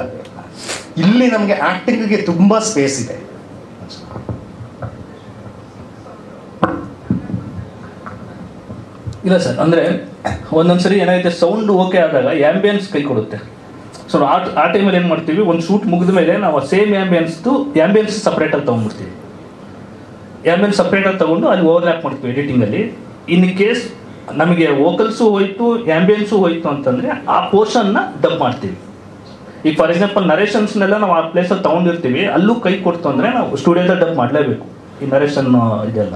ಇಲ್ಲಿ ನಮಗೆ ಆ್ಯಕ್ಟಿಂಗಿಗೆ ತುಂಬ ಸ್ಪೇಸ್ ಇದೆ. ಇಲ್ಲ ಸರ್, ಅಂದರೆ ಒಂದೊಂದ್ಸರಿ ಏನಾಗುತ್ತೆ, ಸೌಂಡ್ ಓಕೆ ಆದಾಗ ಆ್ಯಂಬಿಯನ್ಸ್ ಕೈ ಕೊಡುತ್ತೆ. ಸೊ ಆ ಟೈಮಲ್ಲಿ ಏನು ಮಾಡ್ತೀವಿ, ಒಂದು ಶೂಟ್ ಮುಗಿದ ಮೇಲೆ ನಾವು ಸೇಮ್ ಆ್ಯಂಬಿಯನ್ಸ್ ಸಪ್ರೇಟಾಗಿ ತೊಗೊಂಡ್ಬಿಡ್ತೀವಿ. ಆ್ಯಂಬಿಯನ್ಸ್ ಸಪ್ರೇಟಾಗಿ ತೊಗೊಂಡು ಅಲ್ಲಿ ಓವರ್ಲ್ಯಾಪ್ ಮಾಡ್ತೀವಿ ಎಡಿಟಿಂಗಲ್ಲಿ. ಇನ್ ಕೇಸ್ ನಮಗೆ ವೋಕಲ್ಸು ಹೋಯ್ತು ಆ್ಯಂಬಿಯನ್ಸು ಹೋಯ್ತು ಅಂತಂದರೆ ಆ ಪೋರ್ಷನ್ನ ಡಬ್ ಮಾಡ್ತೀವಿ. ಈಗ ಫಾರ್ ಎಕ್ಸಾಂಪಲ್ ನರೇಷನ್ಸ್ನೆಲ್ಲ ನಾವು ಆ ಪ್ಲೇಸಲ್ಲಿ ತೊಗೊಂಡಿರ್ತೀವಿ, ಅಲ್ಲೂ ಕೈ ಕೊಡ್ತು ಅಂದರೆ ನಾವು ಸ್ಟುಡಿಯೋದಲ್ಲಿ ಡಬ್ ಮಾಡಲೇಬೇಕು ಈ ನರೇಷನ್ ಇದೆಲ್ಲ.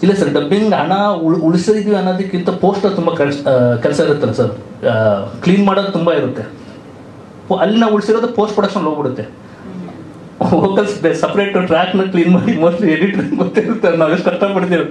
ಇಲ್ಲ ಸರ್, ಡಬ್ಬಿಂಗ್ ಹಣ ಉಳಿಸಿದ್ವಿ ಅನ್ನೋದಕ್ಕಿಂತ ಪೋಸ್ಟರ್ ತುಂಬ ಕೆಲಸ ಇರುತ್ತಲ್ಲ ಸರ್, ಕ್ಲೀನ್ ಮಾಡೋದು ತುಂಬ ಇರುತ್ತೆ. ಅಲ್ಲಿ ನಾವು ಉಳಿಸಿರೋದು ಪೋಸ್ಟ್ ಪ್ರೊಡಕ್ಷನ್ ಹೋಗ್ಬಿಡುತ್ತೆ. ವೋಕಲ್ಸ್ ಸಪ್ರೇಟ್ ಟ್ರ್ಯಾಕ್ನ ಕ್ಲೀನ್ ಮಾಡಿ ಮೋಸ್ಟ್ಲಿ ಎಡಿಟರ್ ಗೊತ್ತಿರ್ತಾರೆ, ನಾವು ಎಷ್ಟು ಕಷ್ಟಪಡ್ತೀವಿ.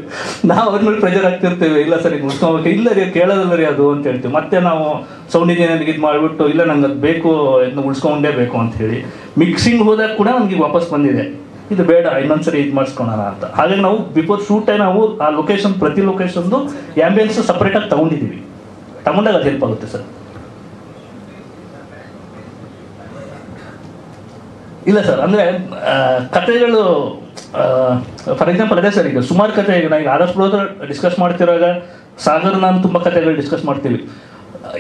ನಾವು ಅವ್ರ ಮೇಲೆ ಪ್ರೆಷರ್ ಆಗ್ತಿರ್ತೀವಿ, ಇಲ್ಲ ಸರ್ ಈಗ ಉಳಿಸ್ಕೊಬೇಕು, ಇಲ್ಲ ರೀ ಕೇಳೋದಲ್ಲ ರೀ ಅದು ಅಂತ ಹೇಳ್ತೀವಿ. ಮತ್ತೆ ನಾವು ಸೌಂಡ್ ಇಂಜಿನಿಯರ್ಗೆ ಇದು ಮಾಡಿಬಿಟ್ಟು ಇಲ್ಲ ನಂಗೆ ಅದು ಬೇಕು, ಇದನ್ನ ಉಳಿಸ್ಕೊಂಡೇ ಬೇಕು ಅಂತ ಹೇಳಿ ಮಿಕ್ಸಿಂಗ್ ಹೋದಾಗ ಕೂಡ ನಮಗೆ ವಾಪಸ್ ಬಂದಿದೆ, ಇದು ಬೇಡ ಇನ್ನೊಂದ್ಸರಿ ಇದು ಮಾಡಿಸ್ಕೊಳೋಣ ಅಂತ. ಹಾಗಾಗಿ ನಾವು ಬಿಫೋರ್ ಶೂಟೇ ನಾವು ಆ ಲೊಕೇಶನ್, ಪ್ರತಿ ಲೊಕೇಶನ್ದು ಆ್ಯಂಬಿಯನ್ಸ್ ಸಪ್ರೇಟಾಗಿ ತೊಗೊಂಡಿದ್ದೀವಿ. ತಗೊಂಡಾಗ ಅದು ಹೆಲ್ಪ್ ಆಗುತ್ತೆ ಸರ್. ಇಲ್ಲ ಸರ್, ಅಂದರೆ ಕಥೆಗಳು ಫಾರ್ ಎಕ್ಸಾಂಪಲ್ ಅದೇ ಸರ್, ಈಗ ಸುಮಾರು ಕಥೆ, ಈಗ ನಾವು ಆದರ್ಶ್ ಬ್ರೋದರ್ ಡಿಸ್ಕಸ್ ಮಾಡ್ತಿರುವಾಗ ಸಾಗರ್ ನಾನು ತುಂಬ ಕಥೆಗಳು ಡಿಸ್ಕಸ್ ಮಾಡ್ತೀವಿ.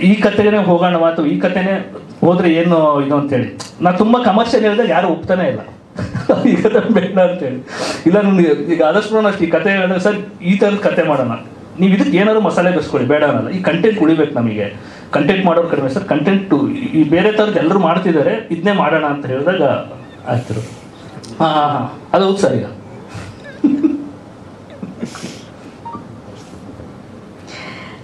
ಈ ಕಥೆಗೆ ಹೋಗೋಣ ಮಾತು, ಈ ಕಥೆನೇ ಹೋದರೆ ಏನು ಇದು ಅಂತೇಳಿ ನಾನು ತುಂಬ ಕಮರ್ಷಿಯಲ್ ಹೇಳಿದಾಗ ಯಾರು ಒಪ್ತಾನೆ ಇಲ್ಲ, ಈ ಕಥೆ ಬೇಡ ಅಂತೇಳಿ. ಇಲ್ಲ ನನಗೆ ಈಗ ಆದರ್ಶ್ ಬ್ರೋನ್ ಅಷ್ಟು ಈ ಕಥೆ ಹೇಳಿದ್ರೆ ಸರ್ ಈ ಥರದ ಕಥೆ ಮಾಡೋಣ, ನೀವು ಇದಕ್ಕೆ ಏನಾದ್ರು ಮಸಾಲೆ ಬೆಸ್ಕೊಳ್ಳಿ, ಬೇಡ ಅನ್ನಲ್ಲ. ಈ ಕಂಟೆಂಟ್ ಉಳಿಬೇಕು ನಮಗೆ, ಕಂಟೆಂಟ್ ಮಾಡೋರು ಕಡಿಮೆ ಸರ್, ಕಂಟೆಂಟು ಈ ಬೇರೆ ಥರದ್ದು ಎಲ್ಲರೂ ಮಾಡ್ತಿದ್ದಾರೆ, ಇದನ್ನೇ ಮಾಡೋಣ ಅಂತ ಹೇಳಿದಾಗ ಆಗ್ತಿರು. ಹಾಂ ಅದು ಹೌದು ಸರ್. ಈಗ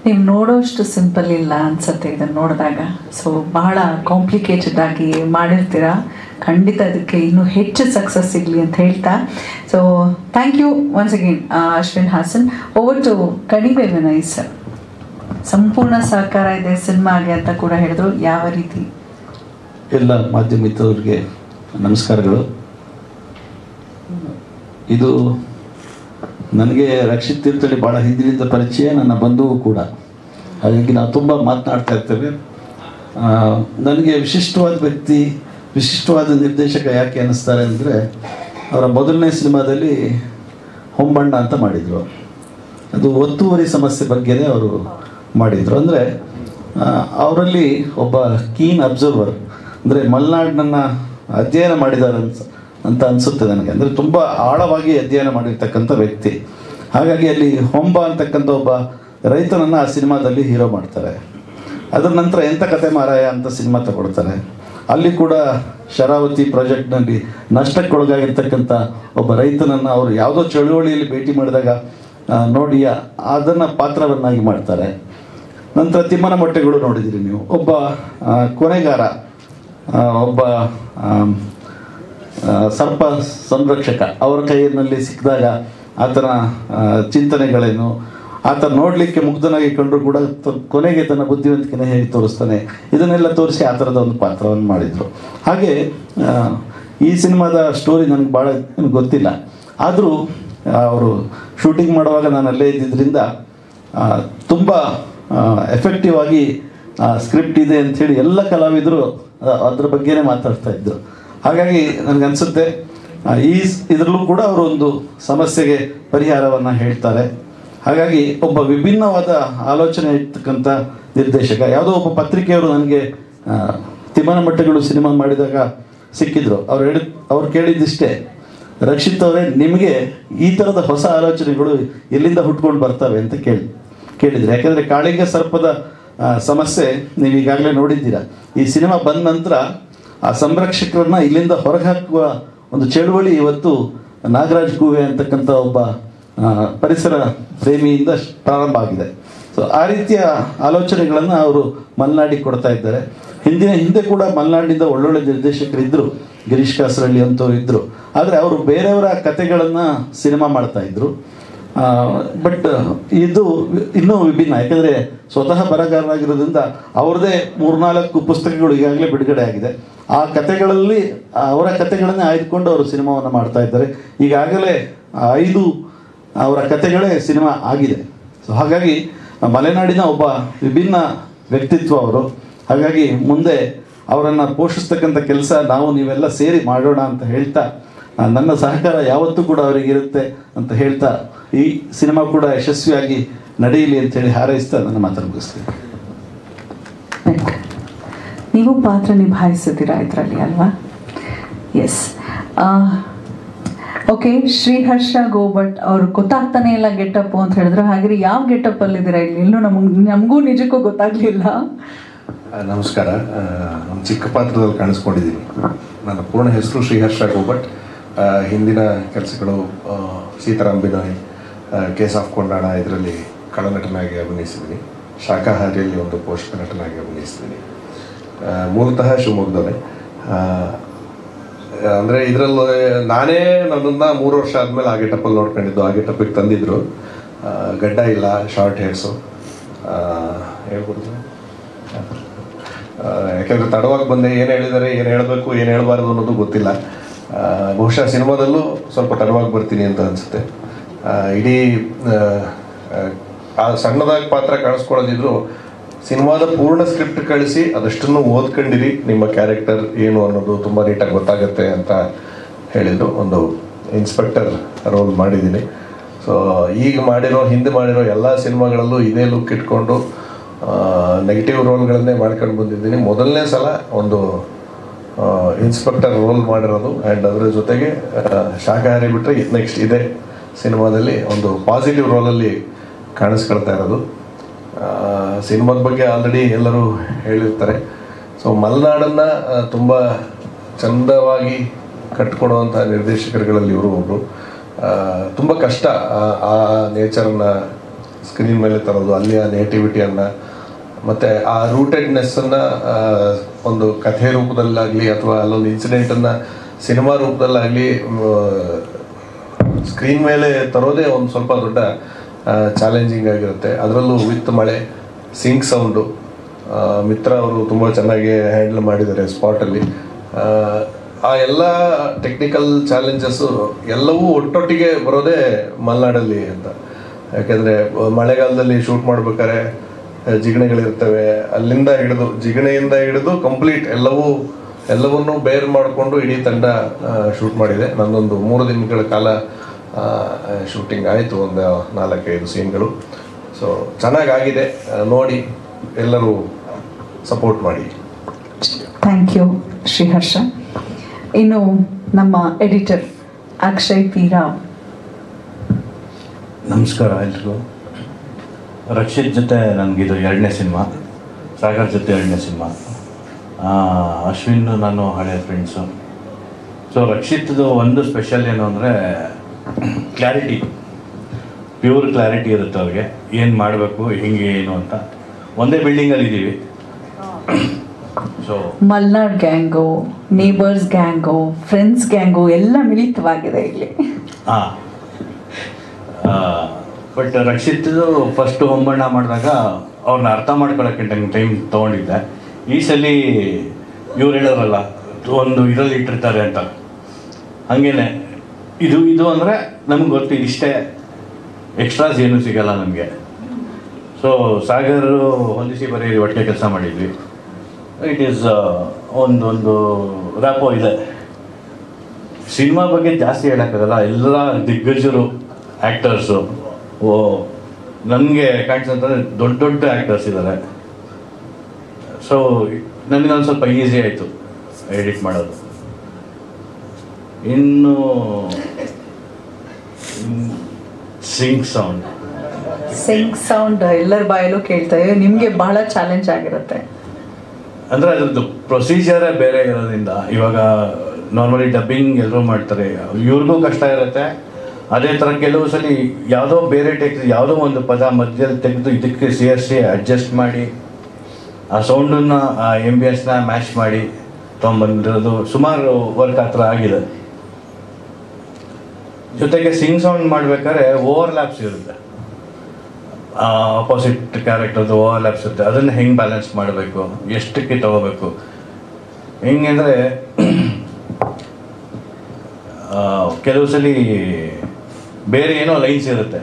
ನೀವು ನೋಡೋಷ್ಟು ಸಿಂಪಲ್ ಇಲ್ಲ ಅನ್ಸುತ್ತೆ ಇದನ್ನು ನೋಡಿದಾಗ. ಸೊ ಬಹಳ ಕಾಂಪ್ಲಿಕೇಟೆಡ್ ಆಗಿ ಮಾಡಿರ್ತೀರಾ, ಖಂಡಿತ ಅದಕ್ಕೆ ಇನ್ನೂ ಹೆಚ್ಚು ಸಕ್ಸಸ್ ಸಿಗಲಿ ಅಂತ ಹೇಳ್ತಾ. So thank you once again Ashwin Hassan. Over to ಕಡಿಮೆ ವಿನಯ್ ಸರ್. ಸಂಪೂರ್ಣ ಸಹಕಾರ ಇದೆ ಸಿನಿಮಾಗೆ ಅಂತ ಕೂಡ ಹೇಳಿದ್ರು, ಯಾವ ರೀತಿ? ಎಲ್ಲ ಮಾಧ್ಯಮ ಮಿತ್ರರಿಗೆ ನಮಸ್ಕಾರಗಳು. ಇದು ನನಗೆ ರಕ್ಷಿತ್ ತೀರ್ಥಹಳ್ಳಿ ಭಾಳ ಹಿಂದಿನಿಂದ ಪರಿಚಯ, ನನ್ನ ಬಂಧುವು ಕೂಡ. ಹಾಗಾಗಿ ನಾವು ತುಂಬ ಮಾತನಾಡ್ತಾ ಇರ್ತೇವೆ. ನನಗೆ ವಿಶಿಷ್ಟವಾದ ವ್ಯಕ್ತಿ, ವಿಶಿಷ್ಟವಾದ ನಿರ್ದೇಶಕ ಯಾಕೆ ಅನ್ನಿಸ್ತಾರೆ ಅಂದರೆ, ಅವರ ಮೊದಲನೇ ಸಿನಿಮಾದಲ್ಲಿ ಹೊಂಬಣ್ಣ ಅಂತ ಮಾಡಿದರು. ಅದು ಒತ್ತುವರಿ ಸಮಸ್ಯೆ ಬಗ್ಗೆನೇ ಅವರು ಮಾಡಿದರು. ಅಂದರೆ ಅವರಲ್ಲಿ ಒಬ್ಬ ಕೀನ್ ಅಬ್ಸರ್ವರ್, ಅಂದರೆ ಮಲೆನಾಡನ್ನು ಅಧ್ಯಯನ ಮಾಡಿದ್ದಾರೆ ಅಂತ ಅನಿಸುತ್ತೆ ನನಗೆ. ಅಂದರೆ ತುಂಬ ಆಳವಾಗಿ ಅಧ್ಯಯನ ಮಾಡಿರ್ತಕ್ಕಂಥ ವ್ಯಕ್ತಿ. ಹಾಗಾಗಿ ಅಲ್ಲಿ ಹೊಂಬ ಅಂತಕ್ಕಂಥ ಒಬ್ಬ ರೈತನನ್ನು ಆ ಸಿನಿಮಾದಲ್ಲಿ ಹೀರೋ ಮಾಡ್ತಾರೆ. ಅದರ ನಂತರ ಎಂಥ ಕತೆ ಮಾರಾಯ ಅಂತ ಸಿನಿಮಾ ತಗೊಳ್ತಾರೆ. ಅಲ್ಲಿ ಕೂಡ ಶರಾವತಿ ಪ್ರಾಜೆಕ್ಟ್ನಲ್ಲಿ ನಷ್ಟಕ್ಕೊಳಗಾಗಿರ್ತಕ್ಕಂಥ ಒಬ್ಬ ರೈತನನ್ನು ಅವರು ಯಾವುದೋ ಚಳುವಳಿಯಲ್ಲಿ ಭೇಟಿ ಮಾಡಿದಾಗ ನೋಡಿ ಅದನ್ನು ಪಾತ್ರವನ್ನಾಗಿ ಮಾಡ್ತಾರೆ. ನಂತರ ತಿಮ್ಮನ ಮೊಟ್ಟೆಗಳು ನೋಡಿದ್ದೀರಿ ನೀವು, ಒಬ್ಬ ಕೊನೆಗಾರ, ಒಬ್ಬ ಸರ್ಪ ಸಂರಕ್ಷಕ, ಅವರ ಕೈಯಲ್ಲಿ ಸಿಕ್ಕಿದಾಗ ಆತನ ಚಿಂತನೆಗಳೇನು, ಆತ ನೋಡಲಿಕ್ಕೆ ಮುಗ್ಧನಾಗಿ ಕಂಡರೂ ಕೂಡ ಕೊನೆಗೆ ತನ್ನ ಬುದ್ಧಿವಂತಿಕೆನ ಹೇಗೆ ತೋರಿಸ್ತಾನೆ, ಇದನ್ನೆಲ್ಲ ತೋರಿಸಿ ಆ ಥರದ ಒಂದು ಪಾತ್ರವನ್ನು ಮಾಡಿದರು. ಹಾಗೆ ಈ ಸಿನಿಮಾದ ಸ್ಟೋರಿ ನನಗೆ ಭಾಳ ಗೊತ್ತಿಲ್ಲ, ಆದರೂ ಅವರು ಶೂಟಿಂಗ್ ಮಾಡುವಾಗ ನಾನು ಅಲ್ಲೇ ಇದ್ದಿದ್ದರಿಂದ ತುಂಬ ಎಫೆಕ್ಟಿವ್ ಆಗಿ ಸ್ಕ್ರಿಪ್ಟ್ ಇದೆ ಅಂಥೇಳಿ ಎಲ್ಲ ಕಲಾವಿದರು ಅದ್ರ ಬಗ್ಗೆನೇ ಮಾತಾಡ್ತಾ ಇದ್ದರು. ಹಾಗಾಗಿ ನನಗನ್ಸುತ್ತೆ ಇದರಲ್ಲೂ ಕೂಡ ಅವರು ಒಂದು ಸಮಸ್ಯೆಗೆ ಪರಿಹಾರವನ್ನು ಹೇಳ್ತಾರೆ. ಹಾಗಾಗಿ ಒಬ್ಬ ವಿಭಿನ್ನವಾದ ಆಲೋಚನೆ ಇರ್ತಕ್ಕಂಥ ನಿರ್ದೇಶಕ. ಯಾವುದೋ ಒಬ್ಬ ಪತ್ರಿಕೆಯವರು ನನಗೆ ತಿಮ್ಮನ ಮೊಟ್ಟೆಗಳು ಸಿನಿಮಾ ಮಾಡಿದಾಗ ಸಿಕ್ಕಿದ್ರು. ಅವ್ರು ಕೇಳಿದ್ದಿಷ್ಟೇ, ರಕ್ಷಿತ್ ಅವರೇ ನಿಮಗೆ ಈ ಥರದ ಹೊಸ ಆಲೋಚನೆಗಳು ಎಲ್ಲಿಂದ ಹುಟ್ಕೊಂಡು ಬರ್ತವೆ ಅಂತ ಕೇಳಿದ್ರು. ಯಾಕೆಂದರೆ ಕಾಳಿಂಗ ಸರ್ಪದ ಸಮಸ್ಯೆ ನೀವು ಈಗಾಗಲೇ ನೋಡಿದ್ದೀರಾ. ಈ ಸಿನಿಮಾ ಬಂದ ನಂತರ ಆ ಸಂರಕ್ಷಕರನ್ನ ಇಲ್ಲಿಂದ ಹೊರಗೆ ಹಾಕುವ ಒಂದು ಚಳುವಳಿ ಇವತ್ತು ನಾಗರಾಜ್ ಕೂವೆ ಅಂತಕ್ಕಂಥ ಒಬ್ಬ ಪರಿಸರ ಪ್ರೇಮಿಯಿಂದ ಪ್ರಾರಂಭ ಆಗಿದೆ. ಸೊ ಆ ರೀತಿಯ ಆಲೋಚನೆಗಳನ್ನು ಅವರು ಮಲೆನಾಡಿಗೆ ಕೊಡ್ತಾ ಇದ್ದಾರೆ. ಹಿಂದೆ ಕೂಡ ಮಲೆನಾಡಿನಿಂದ ಒಳ್ಳೊಳ್ಳೆ ನಿರ್ದೇಶಕರಿದ್ದರು, ಗಿರೀಶ್ ಕಾಸರಳ್ಳಿ ಅಂತವ್ರು ಇದ್ದರು. ಆದರೆ ಅವರು ಬೇರೆಯವರ ಕತೆಗಳನ್ನು ಸಿನಿಮಾ ಮಾಡ್ತಾಯಿದ್ರು. ಬಟ್ ಇದು ಇನ್ನೂ ವಿಭಿನ್ನ, ಯಾಕಂದರೆ ಸ್ವತಃ ಬರಹಗಾರರಾಗಿರೋದ್ರಿಂದ ಅವ್ರದ್ದೇ 3-4 ಪುಸ್ತಕಗಳು ಈಗಾಗಲೇ ಬಿಡುಗಡೆ ಆಗಿದೆ. ಆ ಕತೆಗಳಲ್ಲಿ ಅವರ ಕತೆಗಳನ್ನೇ ಆಯ್ದುಕೊಂಡು ಅವರು ಸಿನಿಮಾವನ್ನು ಮಾಡ್ತಾ ಇದ್ದಾರೆ. ಈಗಾಗಲೇ 5 ಅವರ ಕತೆಗಳೇ ಸಿನಿಮಾ ಆಗಿದೆ. ಸೊ ಹಾಗಾಗಿ ಮಲೆನಾಡಿನ ಒಬ್ಬ ವಿಭಿನ್ನ ವ್ಯಕ್ತಿತ್ವ ಅವರು. ಹಾಗಾಗಿ ಮುಂದೆ ಅವರನ್ನು ಪೋಷಿಸ್ತಕ್ಕಂಥ ಕೆಲಸ ನಾವು ನೀವೆಲ್ಲ ಸೇರಿ ಮಾಡೋಣ ಅಂತ ಹೇಳ್ತಾ, ನನ್ನ ಸಹಕಾರ ಯಾವತ್ತೂ ಕೂಡ ಅವರಿಗಿರುತ್ತೆ ಅಂತ ಹೇಳ್ತಾ, ಈ ಸಿನಿಮಾ ಕೂಡ ಯಶಸ್ವಿಯಾಗಿ ನಡೆಯಲಿ ಅಂತೇಳಿ ಹಾರೈಸ್ತಾ ನನ್ನ ಮಾತನ್ನು ಮುಗಿಸ್ತೀನಿ. ನೀವು ಪಾತ್ರ ನಿಭಾಯಿಸಿದ್ದೀರಾ ಇದರಲ್ಲಿ ಅಲ್ವಾ? ಎಸ್. ಓಕೆ, ಶ್ರೀಹರ್ಷ ಗೋಭಟ್ ಅವರು ಗೊತ್ತಾಗ್ತಾನೆ ಇಲ್ಲ ಗೆಟಪ್ ಅಂತ ಹೇಳಿದ್ರು. ಹಾಗೆ ಯಾವ ಗೆಟಪ್ ಅಲ್ಲಿದ್ದೀರಾ ಇಲ್ಲಿ? ಇನ್ನೂ ನಮಗೂ ನಿಜಕ್ಕೂ ಗೊತ್ತಾಗ್ಲಿಲ್ಲ. ನಮಸ್ಕಾರ. ಒಂದು ಚಿಕ್ಕ ಪಾತ್ರದಲ್ಲಿ ಕಾಣಿಸ್ಕೊಂಡಿದ್ದೀನಿ. ನನ್ನ ಪೂರ್ಣ ಹೆಸರು ಶ್ರೀಹರ್ಷ ಗೋಭಟ್. ಹಿಂದಿನ ಕೆಲಸಗಳು ಸೀತಾರಾಮ್ ಬಿನೋಯ್, ಕೇಸ್ ಆಫ್ ಕೊಂಡಾಣ ಇದರಲ್ಲಿ ಕಳನಟನಾಗಿ ಅಭಿನಯಿಸಿದ್ದೀನಿ. ಶಾಕಾಹಾರಿಯಲ್ಲಿ ಒಂದು ಪೋಷಕ ನಟನಾಗಿ ಅಭಿನಯಿಸ್ತೀನಿ. ಮೂಲತಃ ಶಿವಮೊಗ್ಗದವೇ. ಅಂದರೆ ಇದರಲ್ಲಿ ನಾನೇ ನನ್ನನ್ನು 3 ವರ್ಷ ಆದಮೇಲೆ ಆ ಗೆಟಪ್ಪಲ್ಲಿ ನೋಡ್ಕೊಂಡಿದ್ದು. ಆ ಗೆಟಪ್ಪಿಗೆ ತಂದಿದ್ರು. ಗಡ್ಡ ಇಲ್ಲ, ಶಾರ್ಟ್ ಹೇರ್ಸು. ಹೇಳ್ಬೋದು, ಯಾಕೆಂದರೆ ತಡವಾಗಿ ಬಂದೆ. ಏನು ಹೇಳಿದ್ದಾರೆ, ಏನು ಹೇಳಬೇಕು, ಏನು ಹೇಳಬಾರ್ದು ಅನ್ನೋದು ಗೊತ್ತಿಲ್ಲ. ಬಹುಶಃ ಸಿನಿಮಾದಲ್ಲೂ ಸ್ವಲ್ಪ ತಡವಾಗಿ ಬರ್ತೀನಿ ಅಂತ ಅನಿಸುತ್ತೆ. ಇಡೀ ಆ ಸಣ್ಣದಾಗಿ ಪಾತ್ರ ಕಾಣಿಸ್ಕೊಳ್ಳೋದಿದ್ರು ಸಿನಿಮಾದ ಪೂರ್ಣ ಸ್ಕ್ರಿಪ್ಟ್ ಕಳಿಸಿ ಅದಷ್ಟನ್ನು ಓದ್ಕೊಂಡಿರಿ, ನಿಮ್ಮ ಕ್ಯಾರೆಕ್ಟರ್ ಏನು ಅನ್ನೋದು ತುಂಬ ನೀಟಾಗಿ ಗೊತ್ತಾಗುತ್ತೆ ಅಂತ ಹೇಳಿದರು. ಒಂದು ಇನ್ಸ್ಪೆಕ್ಟರ್ ರೋಲ್ ಮಾಡಿದ್ದೀನಿ. ಸೊ ಈಗ ಹಿಂದೆ ಮಾಡಿರೋ ಎಲ್ಲ ಸಿನಿಮಾಗಳಲ್ಲೂ ಇದೇ ಲುಕ್ ಇಟ್ಕೊಂಡು ನೆಗೆಟಿವ್ ರೋಲ್ಗಳನ್ನೇ ಮಾಡ್ಕೊಂಡು ಬಂದಿದ್ದೀನಿ. ಮೊದಲನೇ ಸಲ ಒಂದು ಇನ್ಸ್ಪೆಕ್ಟರ್ ರೋಲ್ ಮಾಡಿರೋದು. ಆ್ಯಂಡ್ ಅದರ ಜೊತೆಗೆ ಶಾಕಾಹಾರಿ ಬಿಟ್ಟರೆ ನೆಕ್ಸ್ಟ್ ಇದೇ ಸಿನಿಮಾದಲ್ಲಿ ಒಂದು ಪಾಸಿಟಿವ್ ರೋಲಲ್ಲಿ ಕಾಣಿಸ್ಕೊಳ್ತಾ ಇರೋದು. ಸಿನಿಮಾದ ಬಗ್ಗೆ ಆಲ್ರೆಡಿ ಎಲ್ಲರೂ ಹೇಳಿರ್ತಾರೆ. ಸೊ ಮಲೆನಾಡನ್ನು ತುಂಬ ಚಂದವಾಗಿ ಕಟ್ಕೊಡುವಂಥ ನಿರ್ದೇಶಕರುಗಳಲ್ಲಿ ಇವರು ಒಬ್ಬರು. ತುಂಬ ಕಷ್ಟ ಆ ನೇಚರನ್ನು ಸ್ಕ್ರೀನ್ ಮೇಲೆ ತರೋದು, ಅಲ್ಲಿಯ ನೇಟಿವಿಟಿಯನ್ನು ಮತ್ತು ಆ ರೂಟೆಡ್ನೆಸ್ಸನ್ನು ಒಂದು ಕಥೆ ರೂಪದಲ್ಲಾಗಲಿ ಅಥವಾ ಅಲ್ಲೊಂದು ಇನ್ಸಿಡೆಂಟನ್ನು ಸಿನಿಮಾ ರೂಪದಲ್ಲಾಗಲಿ ಸ್ಕ್ರೀನ್ ಮೇಲೆ ತರೋದೇ ಒಂದು ಸ್ವಲ್ಪ ದೊಡ್ಡ ಚಾಲೆಂಜಿಂಗ್ ಆಗಿರುತ್ತೆ. ಅದರಲ್ಲೂ ವಿತ್ ಮಳೆ, ಸಿಂಕ್ ಸೌಂಡು ಮಿತ್ರ ಅವರು ತುಂಬ ಚೆನ್ನಾಗಿ ಹ್ಯಾಂಡಲ್ ಮಾಡಿದ್ದಾರೆ ಸ್ಪಾಟಲ್ಲಿ. ಆ ಎಲ್ಲ ಟೆಕ್ನಿಕಲ್ ಚಾಲೆಂಜಸ್ಸು ಎಲ್ಲವೂ ಒಟ್ಟೊಟ್ಟಿಗೆ ಬರೋದೇ ಮಲೆನಾಡಲ್ಲಿ ಅಂತ. ಯಾಕೆಂದರೆ ಮಳೆಗಾಲದಲ್ಲಿ ಶೂಟ್ ಮಾಡ್ಬೇಕಾದ್ರೆ ಜಿಗಣೆಗಳಿರ್ತವೆ. ಅಲ್ಲಿಂದ ಹಿಡಿದು ಜಿಗಣೆಯಿಂದ ಹಿಡಿದು ಕಂಪ್ಲೀಟ್ ಎಲ್ಲವನ್ನೂ ಬೇರ್ ಮಾಡಿಕೊಂಡು ಇಡೀ ತಂಡ ಶೂಟ್ ಮಾಡಿದೆ. ನನ್ನೊಂದು 3 ದಿನಗಳ ಕಾಲ ಶೂಟಿಂಗ್ ಆಯಿತು, ಒಂದು 4-5 ಸೀನ್ಗಳು. ಸೊ ಚೆನ್ನಾಗಾಗಿದೆ, ನೋಡಿ ಎಲ್ಲರೂ ಸಪೋರ್ಟ್ ಮಾಡಿ. Thank you Sriharsha. ಇನ್ನು ನಮ್ಮ ಎಡಿಟರ್ ಅಕ್ಷಯ್ ಪಿ ರಾವ್. ನಮಸ್ಕಾರ ಎಲ್ರಿಗೂ. ರಕ್ಷಿತ್ ಜೊತೆ ನನಗಿದು 2ನೇ ಸಿನಿಮಾ, ಸಾಗರ್ ಜೊತೆ 2ನೇ ಸಿನಿಮಾ. ಅಶ್ವಿನ್ ನಾನು ಹಳೆಯ ಫ್ರೆಂಡ್ಸು. ಸೊ ರಕ್ಷಿತ್ದು ಒಂದು ಸ್ಪೆಷಲ್ ಏನು ಅಂದರೆ ಕ್ಲಾರಿಟಿ, ಪ್ಯೂರ್ ಕ್ಲಾರಿಟಿ ಇರುತ್ತೆ ಅವ್ರಿಗೆ, ಏನು ಮಾಡಬೇಕು ಹಿಂಗೆ ಏನು ಅಂತ. ಒಂದೇ ಬಿಲ್ಡಿಂಗಲ್ಲಿ ಇದ್ದೀವಿ. So Malnad gang, neighbours gang, friends gang ಎಲ್ಲ ಮಿಳಿತವಾಗಿದೆ ಇಲ್ಲಿ. ಬಟ್ ರಕ್ಷಿತ್ದು ಫಸ್ಟ್ ಹೊಂಬಣ್ಣ ಮಾಡಿದಾಗ ಅವ್ರನ್ನ ಅರ್ಥ ಮಾಡ್ಕೊಳ್ಳೋಕ್ಕೆ ನಂಗೆ ಟೈಮ್ ತೊಗೊಂಡಿದ್ದೆ. ಈ ಸಲ ಇವ್ರು ಹೇಳೋರಲ್ಲ ಒಂದು ಇದರಲ್ಲಿ ಇಟ್ಟಿರ್ತಾರೆ ಅಂತ, ಹಾಗೇನೆ ಇದು ಅಂದರೆ ನಮ್ಗೆ ಗೊತ್ತು ಇಷ್ಟೇ, ಎಕ್ಸ್ಟ್ರಾಸ್ ಏನೂ ಸಿಗಲ್ಲ ನಮಗೆ. ಸೊ ಸಾಗರ್ ಹೊಂದಿಸಿ ಬರೀ ಒಟ್ಟಿಗೆ ಕೆಲಸ ಮಾಡಿದ್ವಿ. ಇಟ್ ಈಸ್ ಒಂದು ರ್ಯಾಪೋ ಇದೆ. ಸಿನಿಮಾ ಬಗ್ಗೆ ಜಾಸ್ತಿ ಹೇಳೋಕ್ಕಾಗಲ್ಲ, ಎಲ್ಲ ದಿಗ್ಗಜರು ಆ್ಯಕ್ಟರ್ಸು. ನನಗೆ ಕಾಣಿಸಂತಂದರೆ ದೊಡ್ಡ ಆ್ಯಕ್ಟರ್ಸ್ ಇದ್ದಾರೆ. ಸೊ ನನಗೊಂದು ಸ್ವಲ್ಪ ಈಸಿ ಆಯಿತು ಎಡಿಟ್ ಮಾಡೋದು. ಇನ್ನು ಸಿಂಕ್ ಸೌಂಡ್ ಎಲ್ಲರ ಬಾಯಲ್ಲೂ ಕೇಳ್ತಾ ಇದೆ. ನಿಮಗೆ ಬಹಳ ಚಾಲೆಂಜ್ ಆಗಿರುತ್ತೆ. ಅಂದರೆ ಅದ್ರದ್ದು ಪ್ರೊಸೀಜರೇ ಬೇರೆ ಇರೋದ್ರಿಂದ ಇವಾಗ ನಾರ್ಮಲಿ ಡಬ್ಬಿಂಗ್ ಎಲ್ಲರೂ ಮಾಡ್ತಾರೆ, ಇವ್ರಿಗೂ ಕಷ್ಟ ಇರುತ್ತೆ. ಅದೇ ಥರ ಕೆಲವು ಸಲ ಯಾವುದೋ ಬೇರೆ ಟೆಕ್ಸ್ಟ್ ಯಾವುದೋ ಒಂದು ಪದ ಮಧ್ಯದಲ್ಲಿ ತೆಗೆದು ಇದಕ್ಕೆ ಸೇರಿಸಿ ಅಡ್ಜಸ್ಟ್ ಮಾಡಿ ಆ ಸೌಂಡನ್ನು ಆ MBSನ ಮ್ಯಾಚ್ ಮಾಡಿ ತೊಗೊಂಬಂದಿರೋದು ಸುಮಾರು ವರ್ಕ್ ಆ ಥರ ಆಗಿದೆ. ಜೊತೆಗೆ ಸಿಂಗ್ ಸೌಂಡ್ ಮಾಡಬೇಕಾದ್ರೆ ಓವರ್ಲ್ಯಾಪ್ಸ್ ಇರುತ್ತೆ, ಆಪೋಸಿಟ್ ಕ್ಯಾರೆಕ್ಟರ್ದು ಓವರ್ಲ್ಯಾಪ್ಸ್ ಇರುತ್ತೆ. ಅದನ್ನು ಹೆಂಗೆ ಬ್ಯಾಲೆನ್ಸ್ ಮಾಡಬೇಕು, ಎಷ್ಟಕ್ಕೆ ತಗೋಬೇಕು, ಹೆಂಗೆಂದರೆ ಕೆಲವು ಸಲ ಬೇರೆ ಏನೋ ಲೈನ್ಸ್ ಇರುತ್ತೆ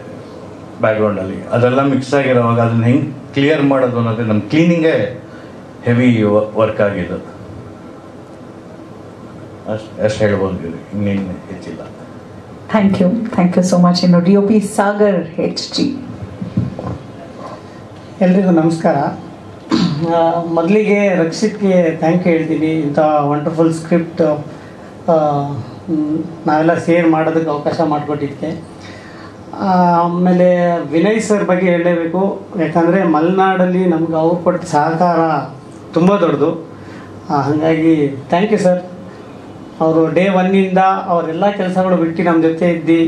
ಬ್ಯಾಕ್ಗ್ರೌಂಡಲ್ಲಿ, ಅದೆಲ್ಲ ಮಿಕ್ಸ್ ಆಗಿರೋವಾಗ ಅದನ್ನು ಹೆಂಗೆ ಕ್ಲಿಯರ್ ಮಾಡೋದು ಅನ್ನೋದೇ ನಮ್ಮ ಕ್ಲೀನಿಂಗೇ ಹೆವಿ ವರ್ಕ್ ಆಗಿದ್ದು. ಅಷ್ಟು ಹೇಳ್ಬೋದು, ಇನ್ನೇನು ಹೆಚ್ಚಿಲ್ಲ. Thank you so much. ಇನ್ನು DOP ಸಾಗರ್ HG. ಎಲ್ರಿಗೂ ನಮಸ್ಕಾರ. ಮೊದಲಿಗೆ ರಕ್ಷಿತ್ಗೆ ಥ್ಯಾಂಕ್ ಯು ಹೇಳ್ತೀನಿ. ಇಂಥ ವಂಡರ್ಫುಲ್ ಸ್ಕ್ರಿಪ್ಟ್ ನಾವೆಲ್ಲ ಸೇರ್ ಮಾಡೋದಕ್ಕೆ ಅವಕಾಶ ಮಾಡಿಕೊಟ್ಟಿದ್ದಕ್ಕೆ. ಆಮೇಲೆ ವಿನಯ್ ಸರ್ ಬಗ್ಗೆ ಹೇಳಲೇಬೇಕು, ಯಾಕಂದರೆ ಮಲೆನಾಡಲ್ಲಿ ನಮ್ಗೆ ಅವ್ರು ಕೊಟ್ಟ ಸಹಕಾರ ತುಂಬ ದೊಡ್ಡದು. ಹಾಗಾಗಿ ಥ್ಯಾಂಕ್ ಯು ಸರ್. ಅವರು ಡೇ 1 ಅವರೆಲ್ಲ ಕೆಲಸಗಳು ಬಿಟ್ಟು ನಮ್ಮ ಜೊತೆ ಇದ್ದು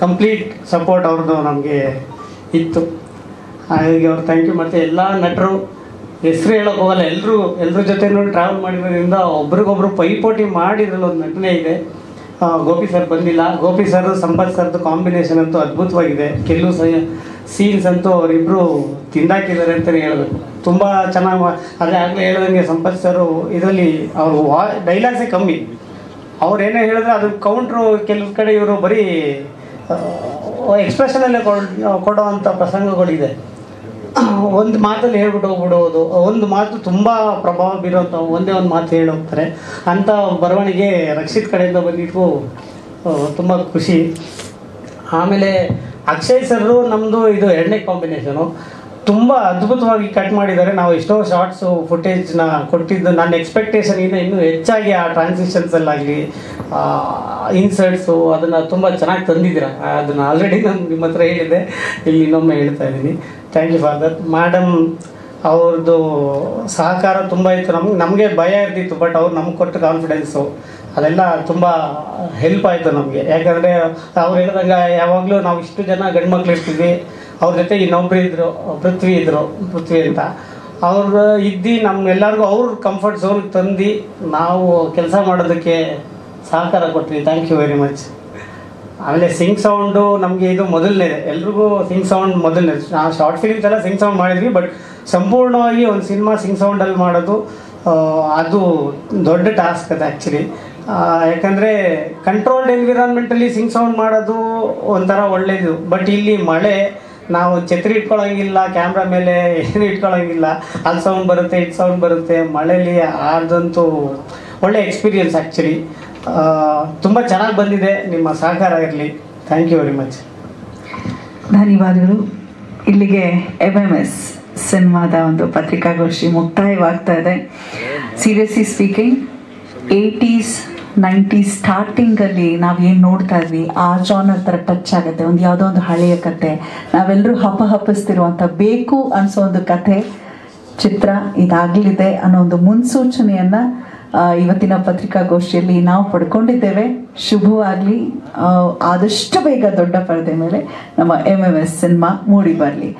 ಕಂಪ್ಲೀಟ್ ಸಪೋರ್ಟ್ ಅವ್ರದ್ದು ನಮಗೆ ಇತ್ತು. ಹಾಗಾಗಿ ಅವ್ರು ಥ್ಯಾಂಕ್ ಯು. ಮತ್ತು ಎಲ್ಲ ನಟರು ಹೆಸರು ಹೇಳೋಕೆ ಹೋಗಲ್ಲ, ಎಲ್ಲರ ಜೊತೆನೂ ಟ್ರಾವೆಲ್ ಮಾಡಿರೋದ್ರಿಂದ ಒಬ್ರಿಗೊಬ್ರು ಪೈಪೋಟಿ ಮಾಡಿದ್ರಲ್ಲಿ ಒಂದು ನಟನೆ ಇದೆ. ಗೋಪಿ ಸರ್ ಬಂದಿಲ್ಲ. ಗೋಪಿ ಸರ್ ಸಂಪತ್ ಸರ್ದು ಕಾಂಬಿನೇಷನ್ ಅಂತೂ ಅದ್ಭುತವಾಗಿದೆ. ಕೆಲವು ಸೀನ್ಸ್ ಅಂತೂ ಅವರಿಬ್ಬರು ತಿಂದಾಕಿದ್ದಾರೆ ಅಂತಲೇ ಹೇಳಬೇಕು. ತುಂಬ ಚೆನ್ನಾಗಿ ಅದೇ ಆಗಲೇ ಹೇಳ್ದಂಗೆ ಸಂಪತ್ ಸರು ಇದರಲ್ಲಿ ಅವರು ಡೈಲಾಗ್ಸೇ ಕಮ್ಮಿ. ಅವ್ರೇನೇ ಹೇಳಿದ್ರೆ ಅದು ಕೌಂಟ್ರು ಕೆಲವು ಕಡೆ ಇವರು ಬರೀ ಎಕ್ಸ್ಪ್ರೆಷನಲ್ಲೇ ಕೊಡೋ ಅಂಥ ಪ್ರಸಂಗಗಳಿದೆ. ಒಂದು ಮಾತಲ್ಲಿ ಹೇಳ್ಬಿಟ್ಟು ಹೋಗ್ಬಿಡೋದು, ಒಂದು ಮಾತು ತುಂಬ ಪ್ರಭಾವ ಬೀರೋಂಥ ಒಂದೇ ಒಂದು ಮಾತು ಹೇಳಿ ಹೋಗ್ತಾರೆ. ಅಂಥ ಬರವಣಿಗೆ ರಕ್ಷಿತ್ ಕಡೆಯಿಂದ ಬಂದಿದ್ದು ತುಂಬ ಖುಷಿ. ಆಮೇಲೆ ಅಕ್ಷಯ್ ಸರ್ರು ನಮ್ಮದು ಇದು 2ನೇ ಕಾಂಬಿನೇಷನು ತುಂಬ ಅದ್ಭುತವಾಗಿ ಕಟ್ ಮಾಡಿದ್ದಾರೆ. ನಾವು ಎಷ್ಟೋ ಶಾರ್ಟ್ಸು ಫುಟೇಜ್ನ ಕೊಟ್ಟಿದ್ದು ನನ್ನ ಎಕ್ಸ್ಪೆಕ್ಟೇಷನಿಂದ ಇನ್ನೂ ಹೆಚ್ಚಾಗಿ ಆ ಟ್ರಾನ್ಸಿಷನ್ಸಲ್ಲಾಗಲಿ ಇನ್ಸರ್ಟ್ಸು ಅದನ್ನು ತುಂಬ ಚೆನ್ನಾಗಿ ತಂದಿದ್ದೀರ. ಅದನ್ನು ಆಲ್ರೆಡಿ ನಾನು ನಿಮ್ಮ ಹತ್ರ ಹೇಳಿದ್ದೆ, ಇಲ್ಲಿ ಇನ್ನೊಮ್ಮೆ ಹೇಳ್ತಾ ಇದ್ದೀನಿ. Thank you for that. Madam ಅವ್ರದ್ದು ಸಹಕಾರ ತುಂಬ ಇತ್ತು. ನಮಗೆ ಭಯ ಇರ್ತಿತ್ತು, ಬಟ್ ಅವ್ರು ನಮ್ಗೆ ಕೊಟ್ಟ ಕಾನ್ಫಿಡೆನ್ಸು ಅದೆಲ್ಲ ತುಂಬ ಹೆಲ್ಪ್ ಆಯಿತು ನಮಗೆ. ಯಾಕಂದರೆ ಅವ್ರು ಹೇಳ್ದಂಗೆ ಯಾವಾಗಲೂ ನಾವು ಇಷ್ಟು ಜನ ಗಂಡು ಮಕ್ಳು ಇರ್ತೀವಿ, ಅವ್ರ ಜೊತೆ ಇನ್ನೊಬ್ರು ಇದ್ದರು, ಪೃಥ್ವಿ ಅಂತ ಅವ್ರು ಇದ್ದು ನಮ್ಮೆಲ್ಲರಿಗೂ ಅವ್ರ ಕಂಫರ್ಟ್ ಝೋನ್ಗೆ ತಂದು ನಾವು ಕೆಲಸ ಮಾಡೋದಕ್ಕೆ ಸಹಕಾರ ಕೊಟ್ವಿ. Thank you very much. ಆಮೇಲೆ ಸಿಂಗ್ ಸೌಂಡು ನಮಗೆ ಇದು ಮೊದಲನೇದೆ, ಎಲ್ರಿಗೂ ಸಿಂಗ್ ಸೌಂಡ್ ಮೊದಲನೇ. ನಾವು ಶಾರ್ಟ್ ಫಿಲಿಮ್ಸ್ ಎಲ್ಲ ಸಿಂಗ್ ಸೌಂಡ್ ಮಾಡಿದ್ವಿ, ಬಟ್ ಸಂಪೂರ್ಣವಾಗಿ ಒಂದು ಸಿನಿಮಾ ಸಿಂಗ್ ಸೌಂಡಲ್ಲಿ ಮಾಡೋದು ಅದು ದೊಡ್ಡ ಟಾಸ್ಕ್ ಅದು ಆ್ಯಕ್ಚುಲಿ. ಯಾಕಂದರೆ ಕಂಟ್ರೋಲ್ಡ್ ಎನ್ವಿರಾನ್ಮೆಂಟಲ್ಲಿ ಸಿಂಗ್ ಸೌಂಡ್ ಮಾಡೋದು ಒಂಥರ ಒಳ್ಳೆಯದು. ಬಟ್ ಇಲ್ಲಿ ಮಳೆ, ನಾವು ಛತ್ರಿ ಇಟ್ಕೊಳ್ಳೋಂಗಿಲ್ಲ, ಕ್ಯಾಮ್ರಾ ಮೇಲೆ ಏನು ಇಟ್ಕೊಳ್ಳೋಂಗಿಲ್ಲ, ಅಲ್ಲಿ ಸೌಂಡ್ ಬರುತ್ತೆ, ಇದು ಸೌಂಡ್ ಬರುತ್ತೆ ಮಳೆಯಲ್ಲಿ. ಅದಂತೂ ಒಳ್ಳೆ ಎಕ್ಸ್ಪೀರಿಯನ್ಸ್ ಆ್ಯಕ್ಚುಲಿ. ತುಂಬ ಚೆನ್ನಾಗಿ ಬಂದಿದೆ. ನಿಮ್ಮ ಸಹಕಾರ ಇರಲಿ. Thank you very much. ಧನ್ಯವಾದಗಳು. ಇಲ್ಲಿಗೆ MMS ಸಿನಿಮಾದ ಒಂದು ಪತ್ರಿಕಾಗೋಷ್ಠಿ ಮುಕ್ತಾಯವಾಗ್ತಾ ಇದೆ. ಸೀರಿಯಸ್ಲಿ ಸ್ಪೀಕಿಂಗ್, 80s 90s ಸ್ಟಾರ್ಟಿಂಗಲ್ಲಿ ನಾವೇನು ನೋಡ್ತಾ ಇದ್ವಿ ಆ ಜಾನರ್ ಥರ ಟಚ್ ಆಗುತ್ತೆ. ಒಂದು ಯಾವುದೋ ಒಂದು ಹಳೆಯ ಕತೆ, ನಾವೆಲ್ಲರೂ ಹಪ್ಪಿಸ್ತಿರುವಂಥ ಬೇಕು ಅನಿಸೋ ಒಂದು ಕಥೆ ಚಿತ್ರ ಇದಾಗಲಿದೆ ಅನ್ನೋ ಒಂದು ಮುನ್ಸೂಚನೆಯನ್ನು ಇವತ್ತಿನ ಪತ್ರಿಕಾಗೋಷ್ಠಿಯಲ್ಲಿ ನಾವು ಪಡ್ಕೊಂಡಿದ್ದೇವೆ. ಶುಭವಾಗಲಿ. ಆದಷ್ಟು ಬೇಗ ದೊಡ್ಡ ಪರದೆ ಮೇಲೆ ನಮ್ಮ MMS ಸಿನಿಮಾ ಮೂಡಿ ಬರಲಿ.